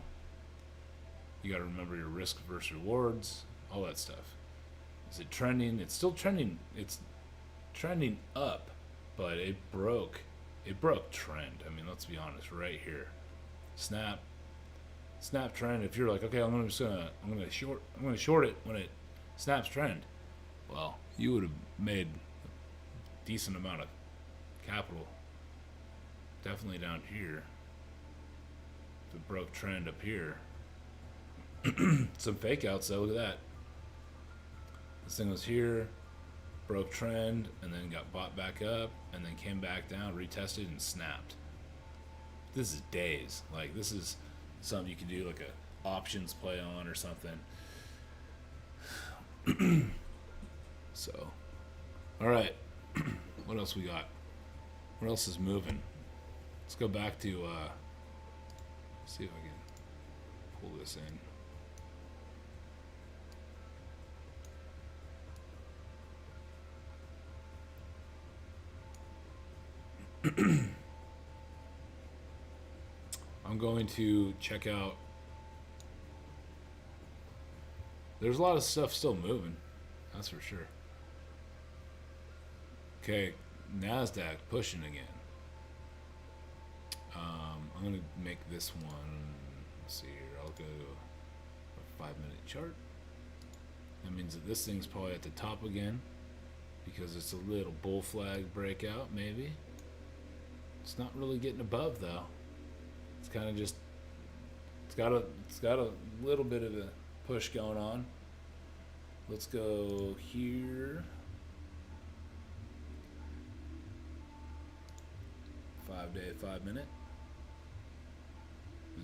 you got to remember your risk versus rewards, all that stuff. Is it trending? It's still trending. It's trending up, but it broke trend. I mean, let's be honest, right here. Snap trend. If you're like, okay, I'm gonna short it when it snaps trend. Well, you would have made a decent amount of capital. Definitely down here. If it broke trend up here. Some fake outs though, look at that. This thing was here, broke trend, and then got bought back up, and then came back down, retested, and snapped. This is days. Like, this is something you can do like a options play on or something. So, all right. What else we got? What else is moving? Let's go back to, see if I can pull this in. I'm going to check out. There's a lot of stuff still moving. That's for sure. Okay, NASDAQ pushing again. I'm going to make this one, let's see here, I'll go a 5-minute chart. That means that this thing's probably at the top again, because it's a little bull flag breakout, maybe. It's not really getting above though. It's kind of just, it's got a little bit of a push going on. Let's go here. 5-day, 5-minute.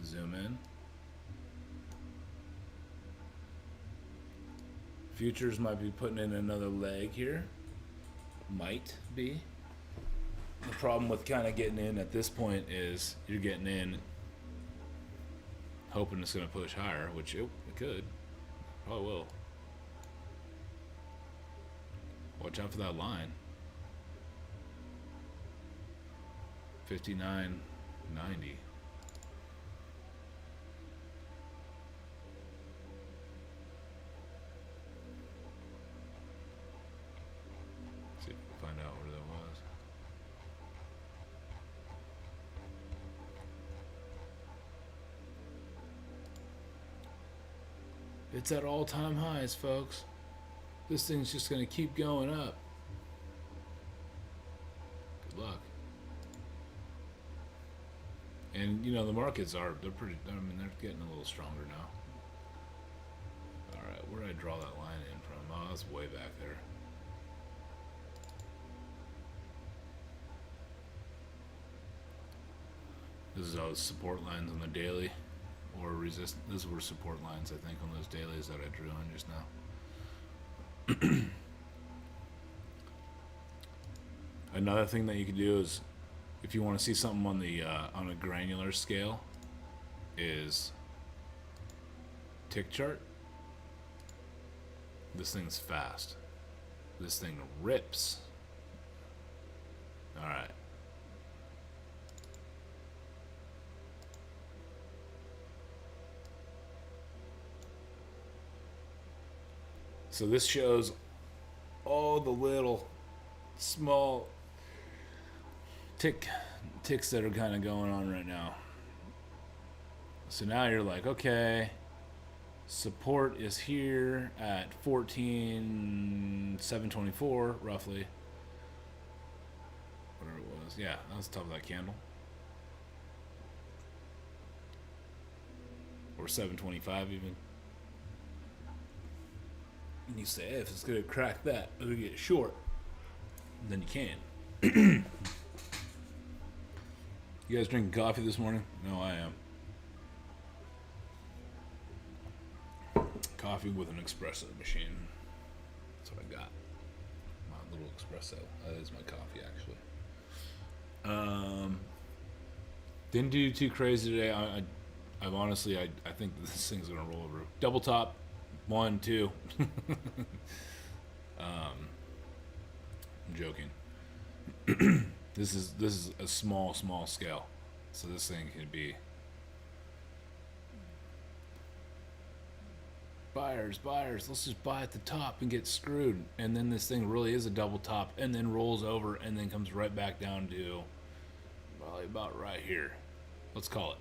Zoom in. Futures might be putting in another leg here. Might be. The problem with kind of getting in at this point is you're getting in hoping it's going to push higher, which it could. Probably will. Watch out for that line. 59.90. See if we can find out where that was. It's at all-time highs, folks. This thing's just going to keep going up. Good luck. And, you know, the markets they're pretty, I mean, they're getting a little stronger now. Alright, where did I draw that line in from? Oh, that's way back there. This is all support lines on the daily. Or resist. These were support lines, I think, on those dailies that I drew on just now. Another thing that you can do is, if you want to see something on the on a granular scale, is tick chart. This thing's fast. This thing rips. All right. So this shows all the little small ticks that are kind of going on right now. So now you're like, okay, support is here at 14,724 roughly. Whatever it was. Yeah, that was the top of that candle. Or 725 even. And you say, hey, if it's gonna crack that, it'll get short. And then you can. You guys drinking coffee this morning? No, I am. Coffee with an espresso machine. That's what I got. My little espresso. That is my coffee, actually. Didn't do too crazy today. I've honestly, I think this thing's gonna roll over. Double top. 1, 2. I'm joking. This is a small scale, so this thing could be buyers. Let's just buy at the top and get screwed, and then this thing really is a double top, and then rolls over, and then comes right back down to probably about right here. Let's call it.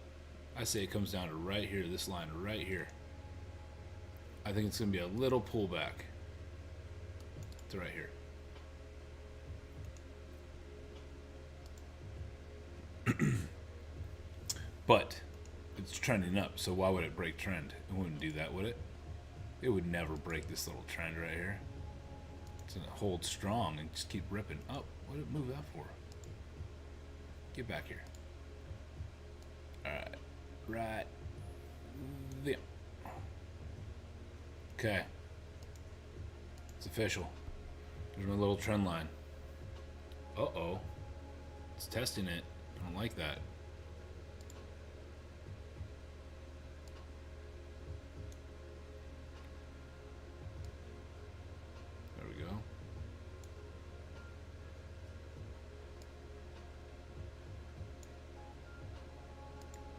I say it comes down to right here. This line right here. I think it's going to be a little pullback. It's right here. But it's trending up, so why would it break trend? It wouldn't do that, would it? It would never break this little trend right here. It's going to hold strong and just keep ripping up. What did it move that for? Get back here. Alright. Right there. Okay. It's official. There's my little trend line. Uh-oh. It's testing it. I don't like that. There we go.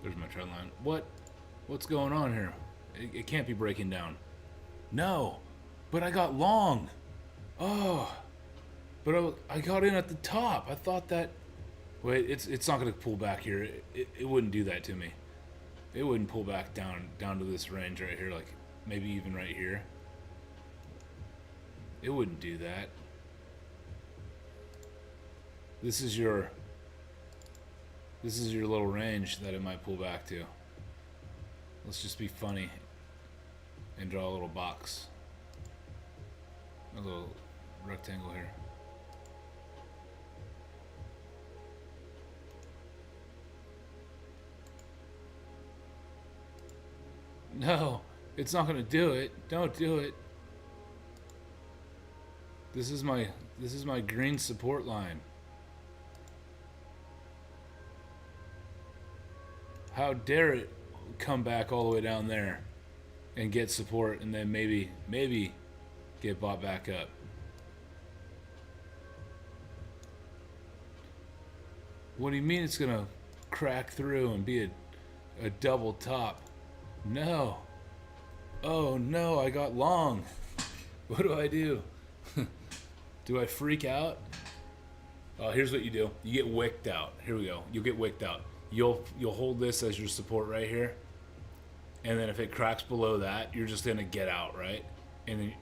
There's my trend line. What's going on here? It can't be breaking down. No, but I got long. Oh, but I got in at the top. I thought that. Wait, it's not gonna pull back here. It wouldn't do that to me. It wouldn't pull back down to this range right here, like maybe even right here. It wouldn't do that. This is your little range that it might pull back to. Let's just be funny and draw a little box. A little rectangle here. No, it's not gonna do it. Don't do it. This is my green support line. How dare it come back all the way down there and get support and then maybe get bought back up. What do you mean it's gonna crack through and be a double top? No. Oh no, I got long. What do I do? Do I freak out? Oh, here's what you do. You get wicked out. Here we go. You'll get wicked out. You'll hold this as your support right here. And then if it cracks below that, you're just gonna get out, right? And then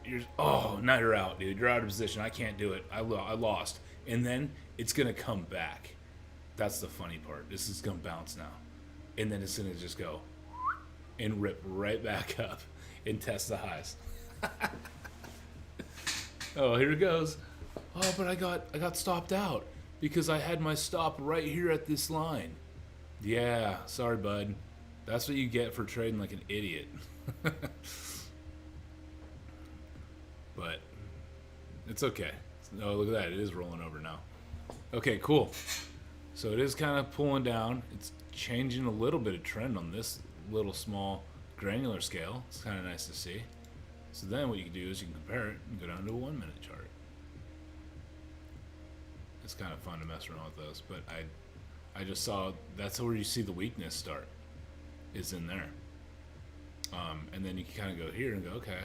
now you're out, dude. You're out of position. I can't do it. I lost. And then it's gonna come back. That's the funny part. This is gonna bounce now. And then it's gonna just go and rip right back up and test the highs. Oh, here it goes. Oh, but I got stopped out because I had my stop right here at this line. Yeah, sorry, bud. That's what you get for trading like an idiot. But it's okay. Oh, look at that. It is rolling over now. Okay, cool. So it is kind of pulling down. It's changing a little bit of trend on this little small granular scale. It's kind of nice to see. So then what you can do is you can compare it and go down to a 1 minute chart. It's kind of fun to mess around with those, but I just saw that's where you see the weakness start. Is in there. And then you can kind of go here and go, okay,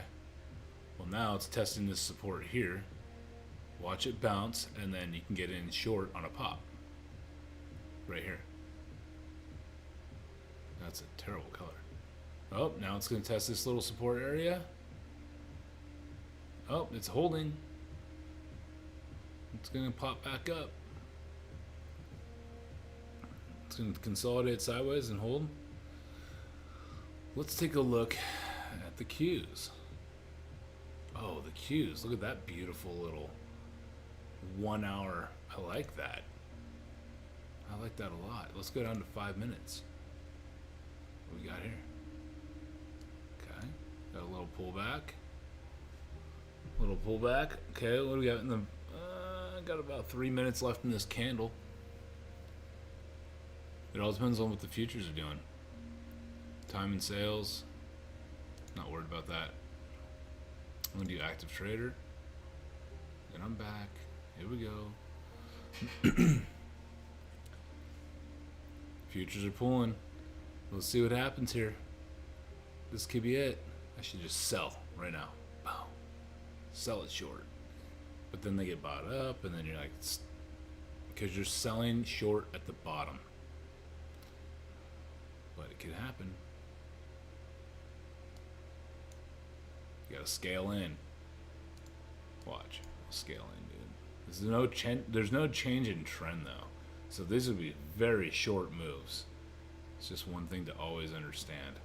well now it's testing this support here. Watch it bounce, and then you can get in short on a pop. Right here. That's a terrible color. Oh, now it's going to test this little support area. Oh, it's holding. It's going to pop back up. It's going to consolidate sideways and hold. Let's take a look at the Qs. Oh, the Qs. Look at that beautiful little 1 hour. I like that. I like that a lot. Let's go down to 5 minutes. What we got here? Okay. Got a little pullback. Little pullback. Okay, what do we got in the... got about 3 minutes left in this candle. It all depends on what the futures are doing. Time and sales. Not worried about that. I'm going to do active trader. And I'm back. Here we go. Futures are pulling. Let's see what happens here. This could be it. I should just sell right now. Boom. Sell it short. But then they get bought up, and then you're like, because you're selling short at the bottom. But it could happen. You gotta scale in. Watch. Scale in, dude. There's no change in trend, though. So these would be very short moves. It's just one thing to always understand.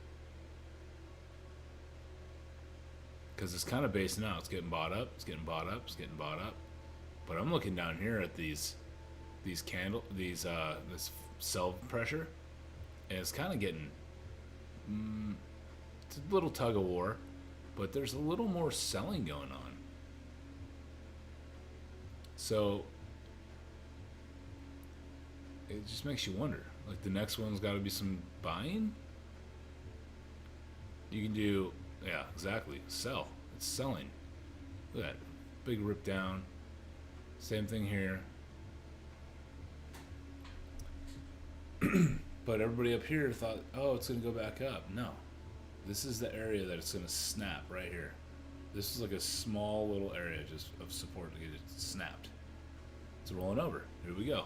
Because it's kind of basing out. It's getting bought up. It's getting bought up. It's getting bought up. But I'm looking down here at this sell pressure, and it's kind of getting. It's a little tug of war, but there's a little more selling going on. So it just makes you wonder. Like the next one's got to be some buying. You can do, yeah, exactly. Sell. It's selling. Look at that big rip down. Same thing here. But everybody up here thought, oh, it's going to go back up. No. This is the area that it's going to snap right here. This is like a small little area just of support to get it snapped. It's rolling over. Here we go.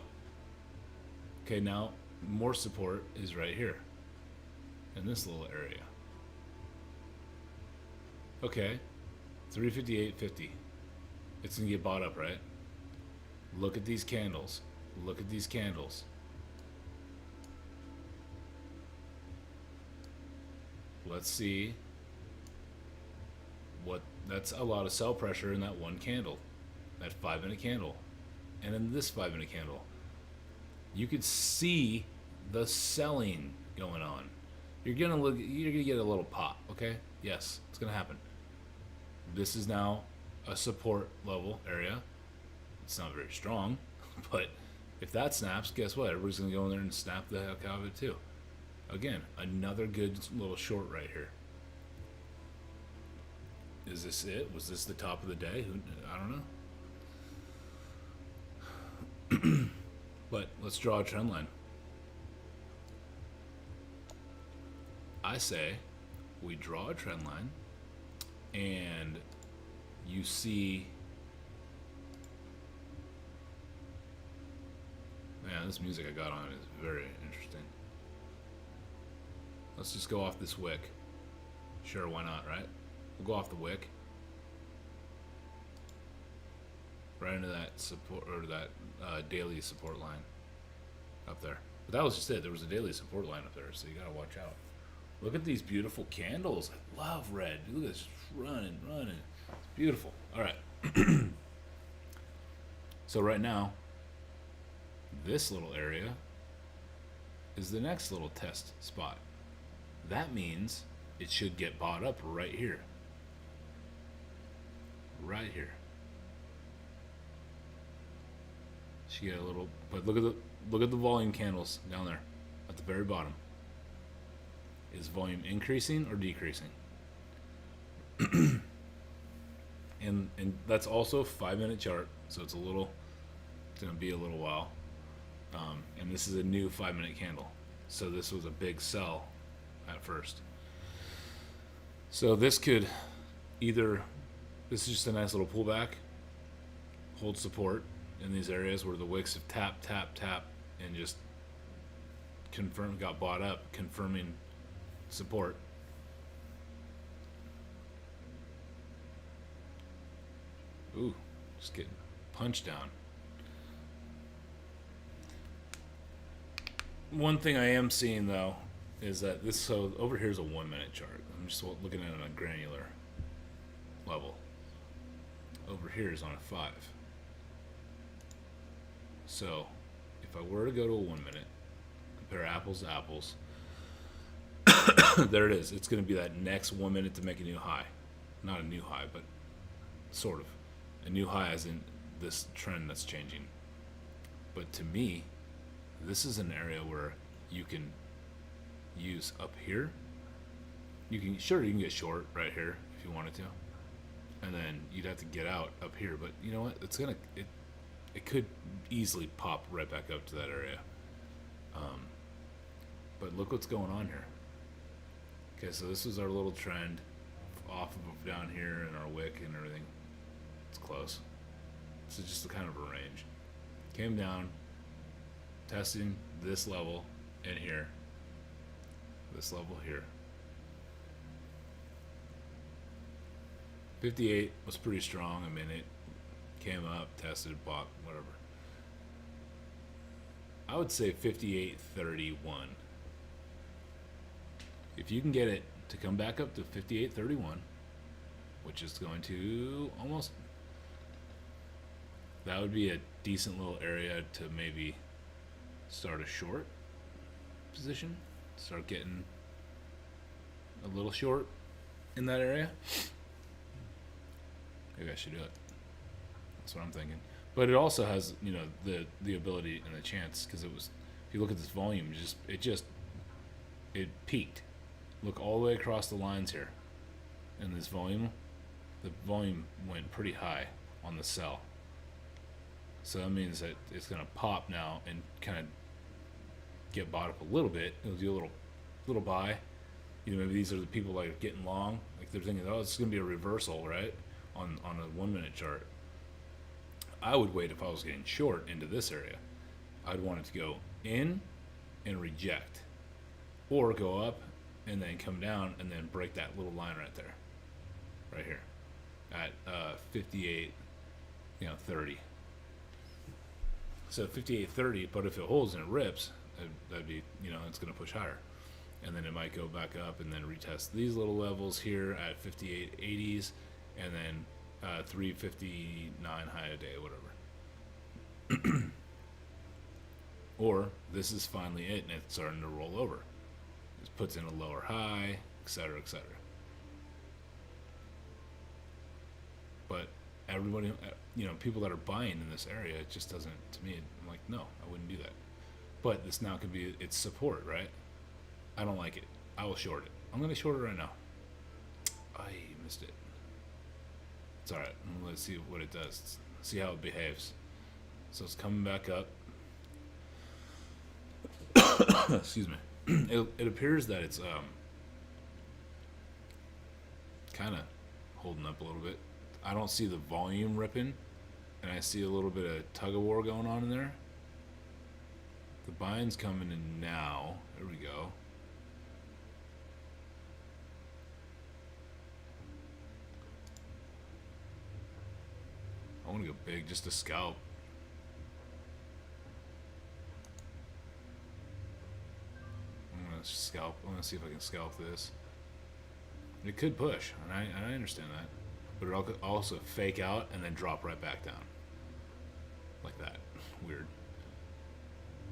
Okay, now more support is right here in this little area. Okay, 358.50. It's gonna get bought up, right? Look at these candles. Look at these candles. Let's see what, that's a lot of sell pressure in that one candle, that 5 minute candle, and in this 5 minute candle. You could see the selling going on. You're gonna get a little pop. Okay, yes, it's gonna happen. This is now a support level area. It's not very strong, but if that snaps, guess what? Everybody's gonna go in there and snap the heck out of it too. Again, another good little short right here. Is this it? Was this the top of the day? I don't know. But let's draw a trend line. I say we draw a trend line and you see, man, this music I got on is very interesting. Let's just go off this wick. Sure, why not, right? We'll go off the wick. Right into that support, or that daily support line up there. But that was just it. There was a daily support line up there, so you gotta watch out. Look at these beautiful candles. I love red. Look at this, running. It's beautiful. All right. So right now, this little area is the next little test spot. That means it should get bought up right here. Right here. Should get a little, but look at the volume candles down there at the very bottom. Is volume increasing or decreasing? and that's also a 5-minute chart, so it's gonna be a little while. And this is a new 5-minute candle, so this was a big sell at first. So this could this is just a nice little pullback, hold support in these areas where the wicks have tap, and just got bought up, confirming support. Ooh, just getting punched down. One thing I am seeing though is that so over here is a 1-minute chart. I'm just looking at it on a granular level. Over here is on a 5. So if I were to go to a 1-minute, compare apples to apples, there it is. It's going to be that next 1 minute to make a new high. Not a new high, but sort of. A new high as in this trend that's changing. But to me, this is an area where you can use up here. You can get short right here if you wanted to. And then you'd have to get out up here. But you know what? It could easily pop right back up to that area. But look what's going on here. Okay, so this is our little trend off of down here and our wick and everything. It's close. This is just a kind of a range. Came down, testing this level in here. This level here. 58 was pretty strong. I mean, it came up, tested, bought, whatever. I would say 58.31. If you can get it to come back up to 58.31, which is going to almost, that would be a decent little area to maybe start a short position, start getting a little short in that area. Maybe I should do it. That's what I'm thinking. But it also has, the ability and the chance, because if you look at this volume, it peaked. Look all the way across the lines here. And this volume, the volume went pretty high on the sell. So that means that it's going to pop now and kind of get bought up a little bit. It'll do a little buy. Maybe these are the people like getting long. Like they're thinking, oh, it's going to be a reversal, right? On a 1-minute chart. I would wait if I was getting short into this area. I'd want it to go in and reject, or go up and then come down and then break that little line right there, right here, at 58, 30. So 58.30, but if it holds and it rips, that'd be, it's going to push higher, and then it might go back up and then retest these little levels here at 58.80s, and then 359 high a day, whatever. Or this is finally it and it's starting to roll over. Just puts in a lower high, etc., etc. But everybody, people that are buying in this area, it just doesn't, to me, I'm like, no, I wouldn't do that. But this now could be its support, right? I don't like it. I will short it. I'm going to short it right now. I missed it. It's alright. Let's see what it does. See how it behaves. So it's coming back up. Excuse me. It appears that it's kind of holding up a little bit. I don't see the volume ripping, and I see a little bit of tug of war going on in there. The buying's coming in now. There we go. I want to go big, just a scalp. I'm gonna scalp. I'm gonna see if I can scalp this. It could push, and I understand that, but it could also fake out and then drop right back down, like that. Weird.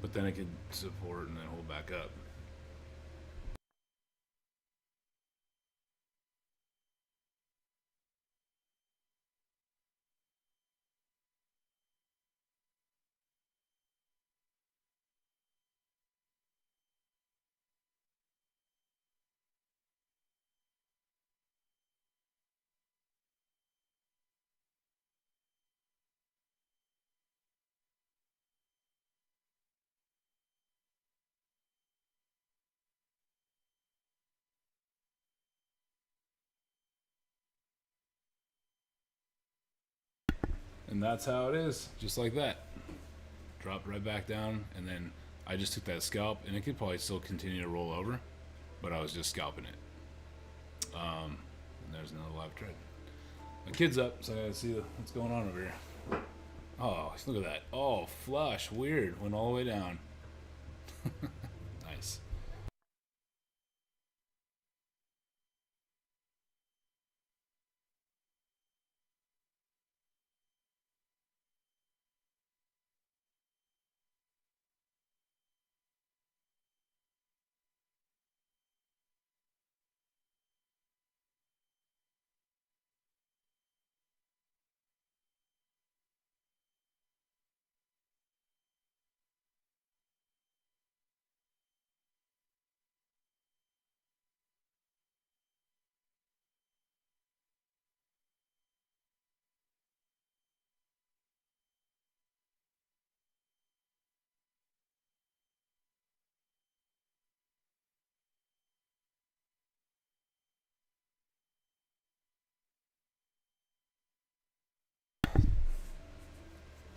But then it could support and then hold back up. And that's how it is, just like that. Dropped right back down, and then I just took that scalp, and it could probably still continue to roll over, but I was just scalping it. And there's another live trade. My kid's up, so I gotta see what's going on over here. Oh, look at that. Oh, flush. Weird. Went all the way down. Nice.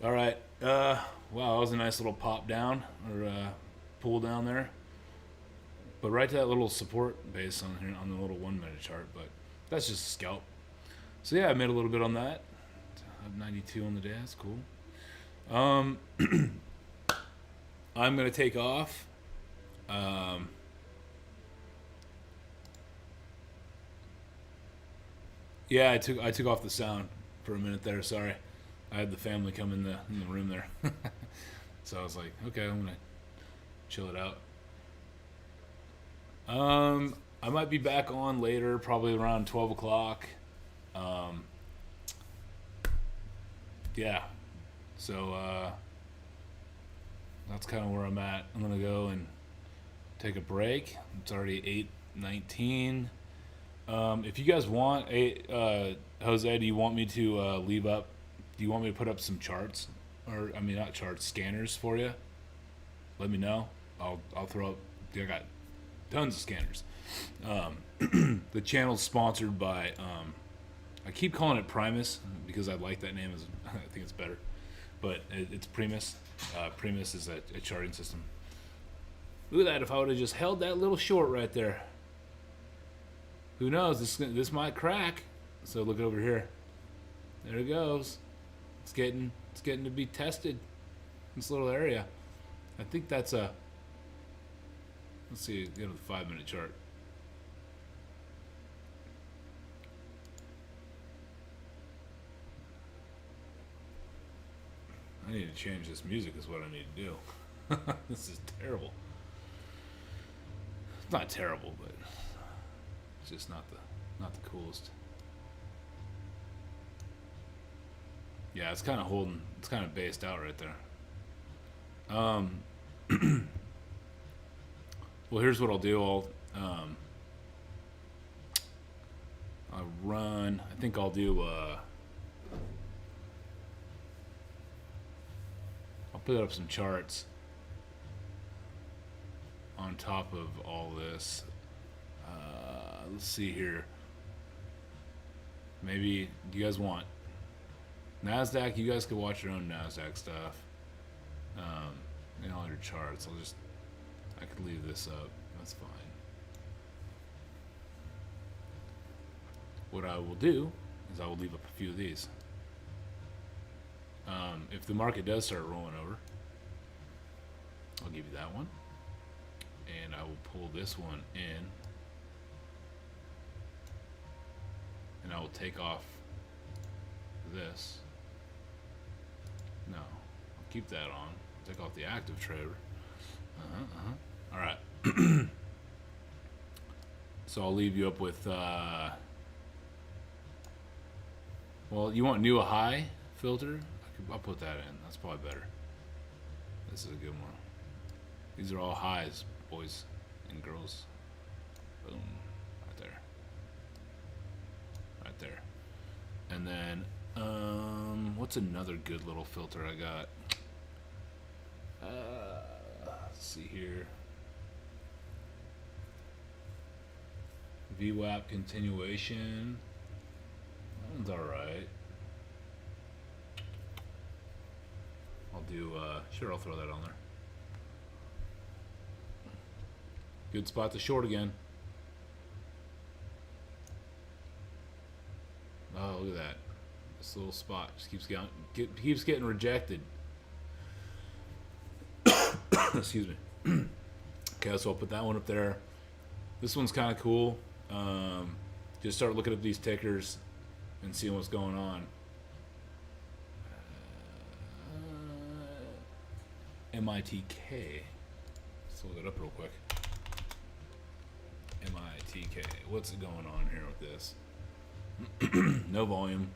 All right. Wow, that was a nice little pop down or pull down there. But right to that little support base on here on the little 1 minute chart. But that's just a scalp. So yeah, I made a little bit on that. I have 92 on the day. That's cool. I'm gonna take off. Yeah, I took off the sound for a minute there. Sorry, I had the family come in the room there, so I was like, okay, I'm gonna chill it out. I might be back on later, probably around 12 o'clock. Um, yeah, so that's kind of where I'm at. I'm gonna go and take a break. It's already 8:19. If you guys want, Jose, do you want me to leave up? Do you want me to put up some charts, or I mean not charts, scanners for you? Let me know. I'll throw up. I got tons of scanners. The channel's sponsored by. I keep calling it Primus because I like that name. I think it's better, but it's Primus. Primus is a charting system. Look at that! If I would have just held that little short right there. Who knows? This might crack. So look over here. There it goes. It's getting to be tested. This little area. I think that's a. Let's see. Go to the 5 minute chart. I need to change this music. Is what I need to do. This is terrible. It's not terrible, but it's just not the coolest. Yeah, it's kind of holding. It's kind of based out right there. Well, here's what I'll do. I'll run. I think I'll do. I'll put up some charts on top of all this. Let's see here. Maybe do you guys want Nasdaq? You guys could watch your own Nasdaq stuff. And all your charts. I could leave this up. That's fine. What I will do is I will leave up a few of these. If the market does start rolling over, I'll give you that one. And I will pull this one in. And I will take off this. No, I'll keep that on. Take off the active trader. All right. So I'll leave you up with. Well, you want new a high filter? I'll put that in. That's probably better. This is a good one. These are all highs, boys and girls. Boom, right there. Right there. And then, what's another good little filter I got? Let's see here. VWAP continuation. That one's alright. I'll do, sure, I'll throw that on there. Good spot to short again. Oh, look at that. This little spot just keeps getting rejected. Excuse me. Okay, so I'll put that one up there. This one's kind of cool. Just start looking at these tickers and seeing what's going on. MITK. Let's look it up real quick. MITK. What's going on here with this? No volume.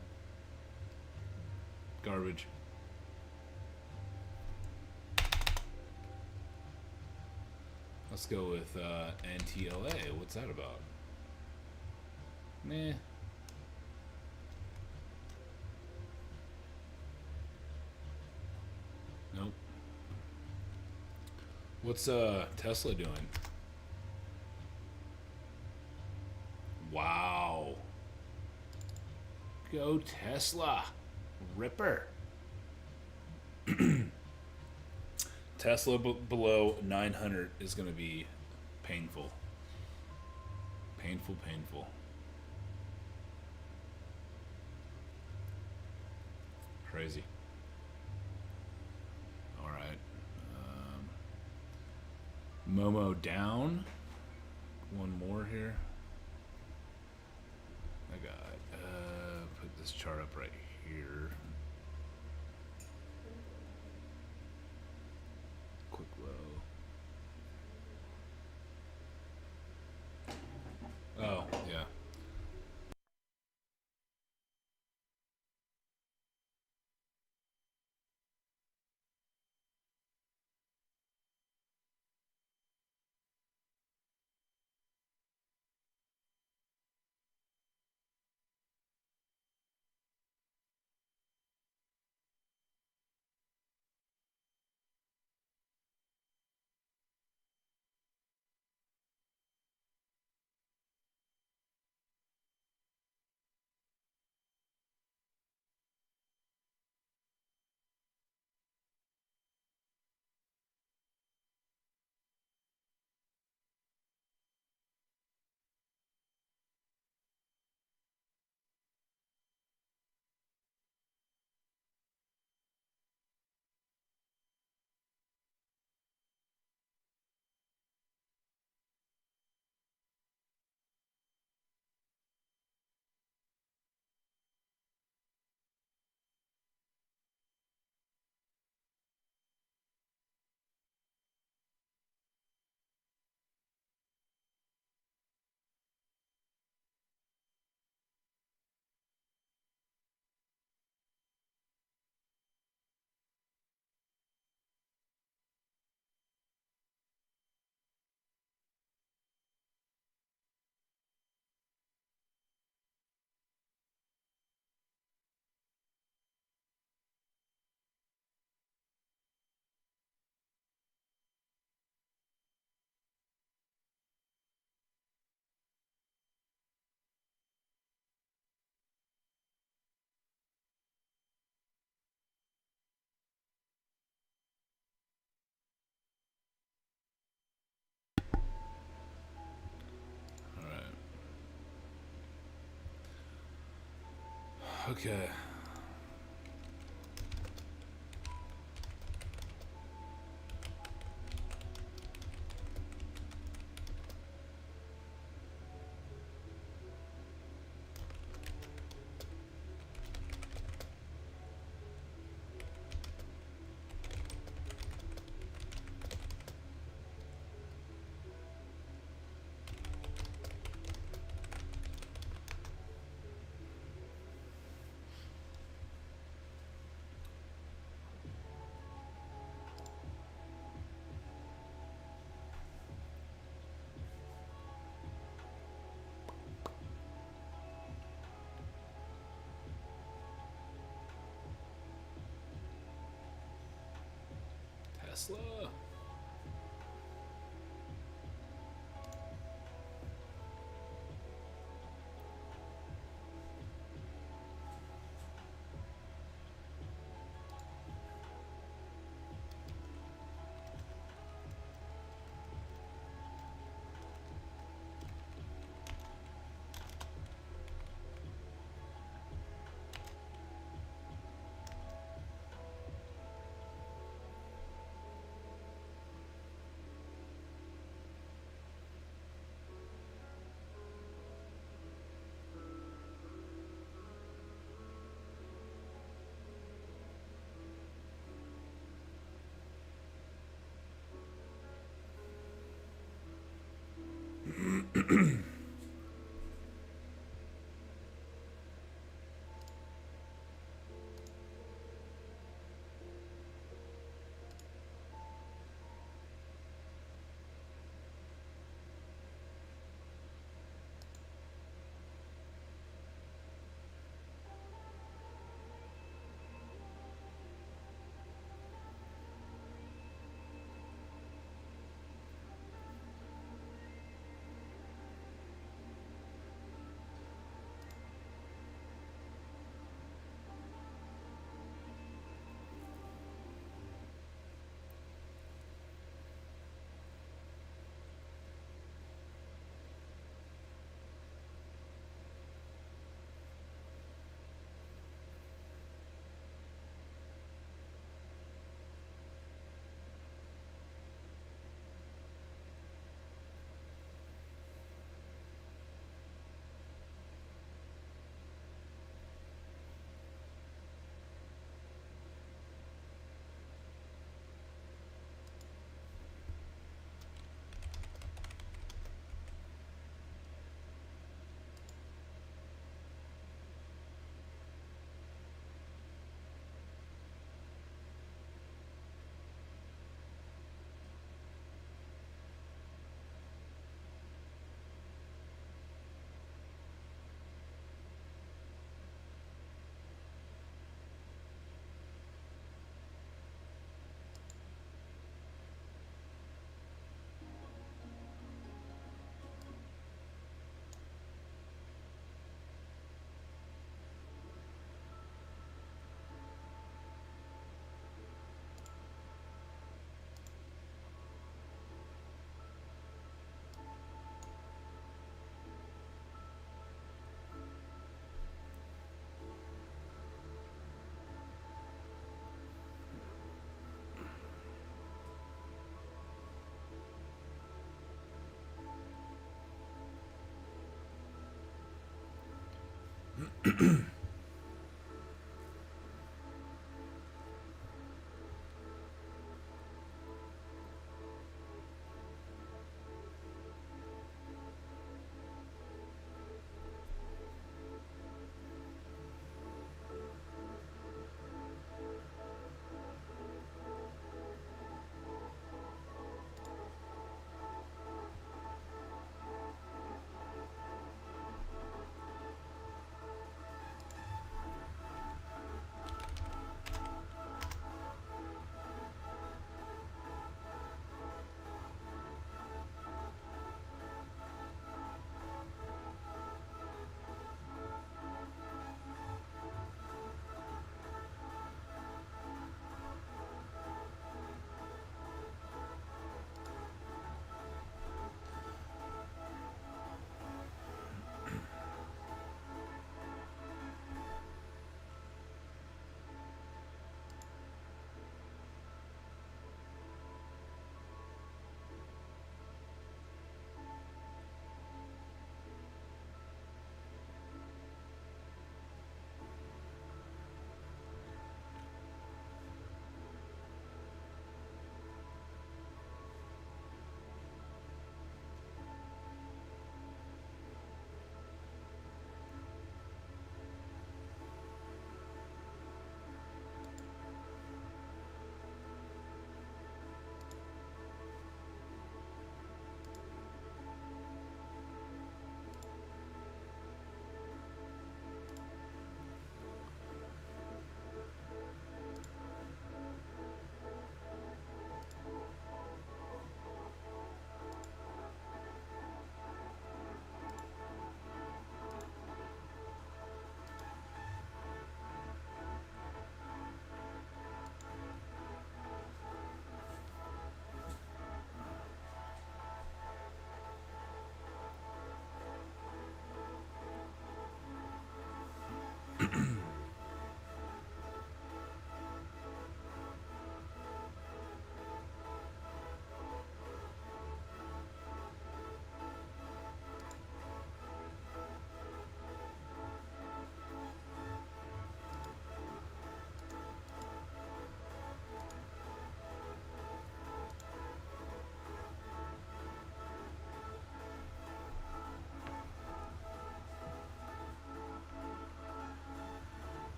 Garbage. Let's go with NTLA. What's that about? Meh. Nope. What's Tesla doing? Wow. Go Tesla. Ripper. Tesla below 900 is going to be painful. Painful, painful. Crazy. All right. Momo down. One more here. I got put this chart up right here. Quick low. Oh, yeah. Okay. Tesla.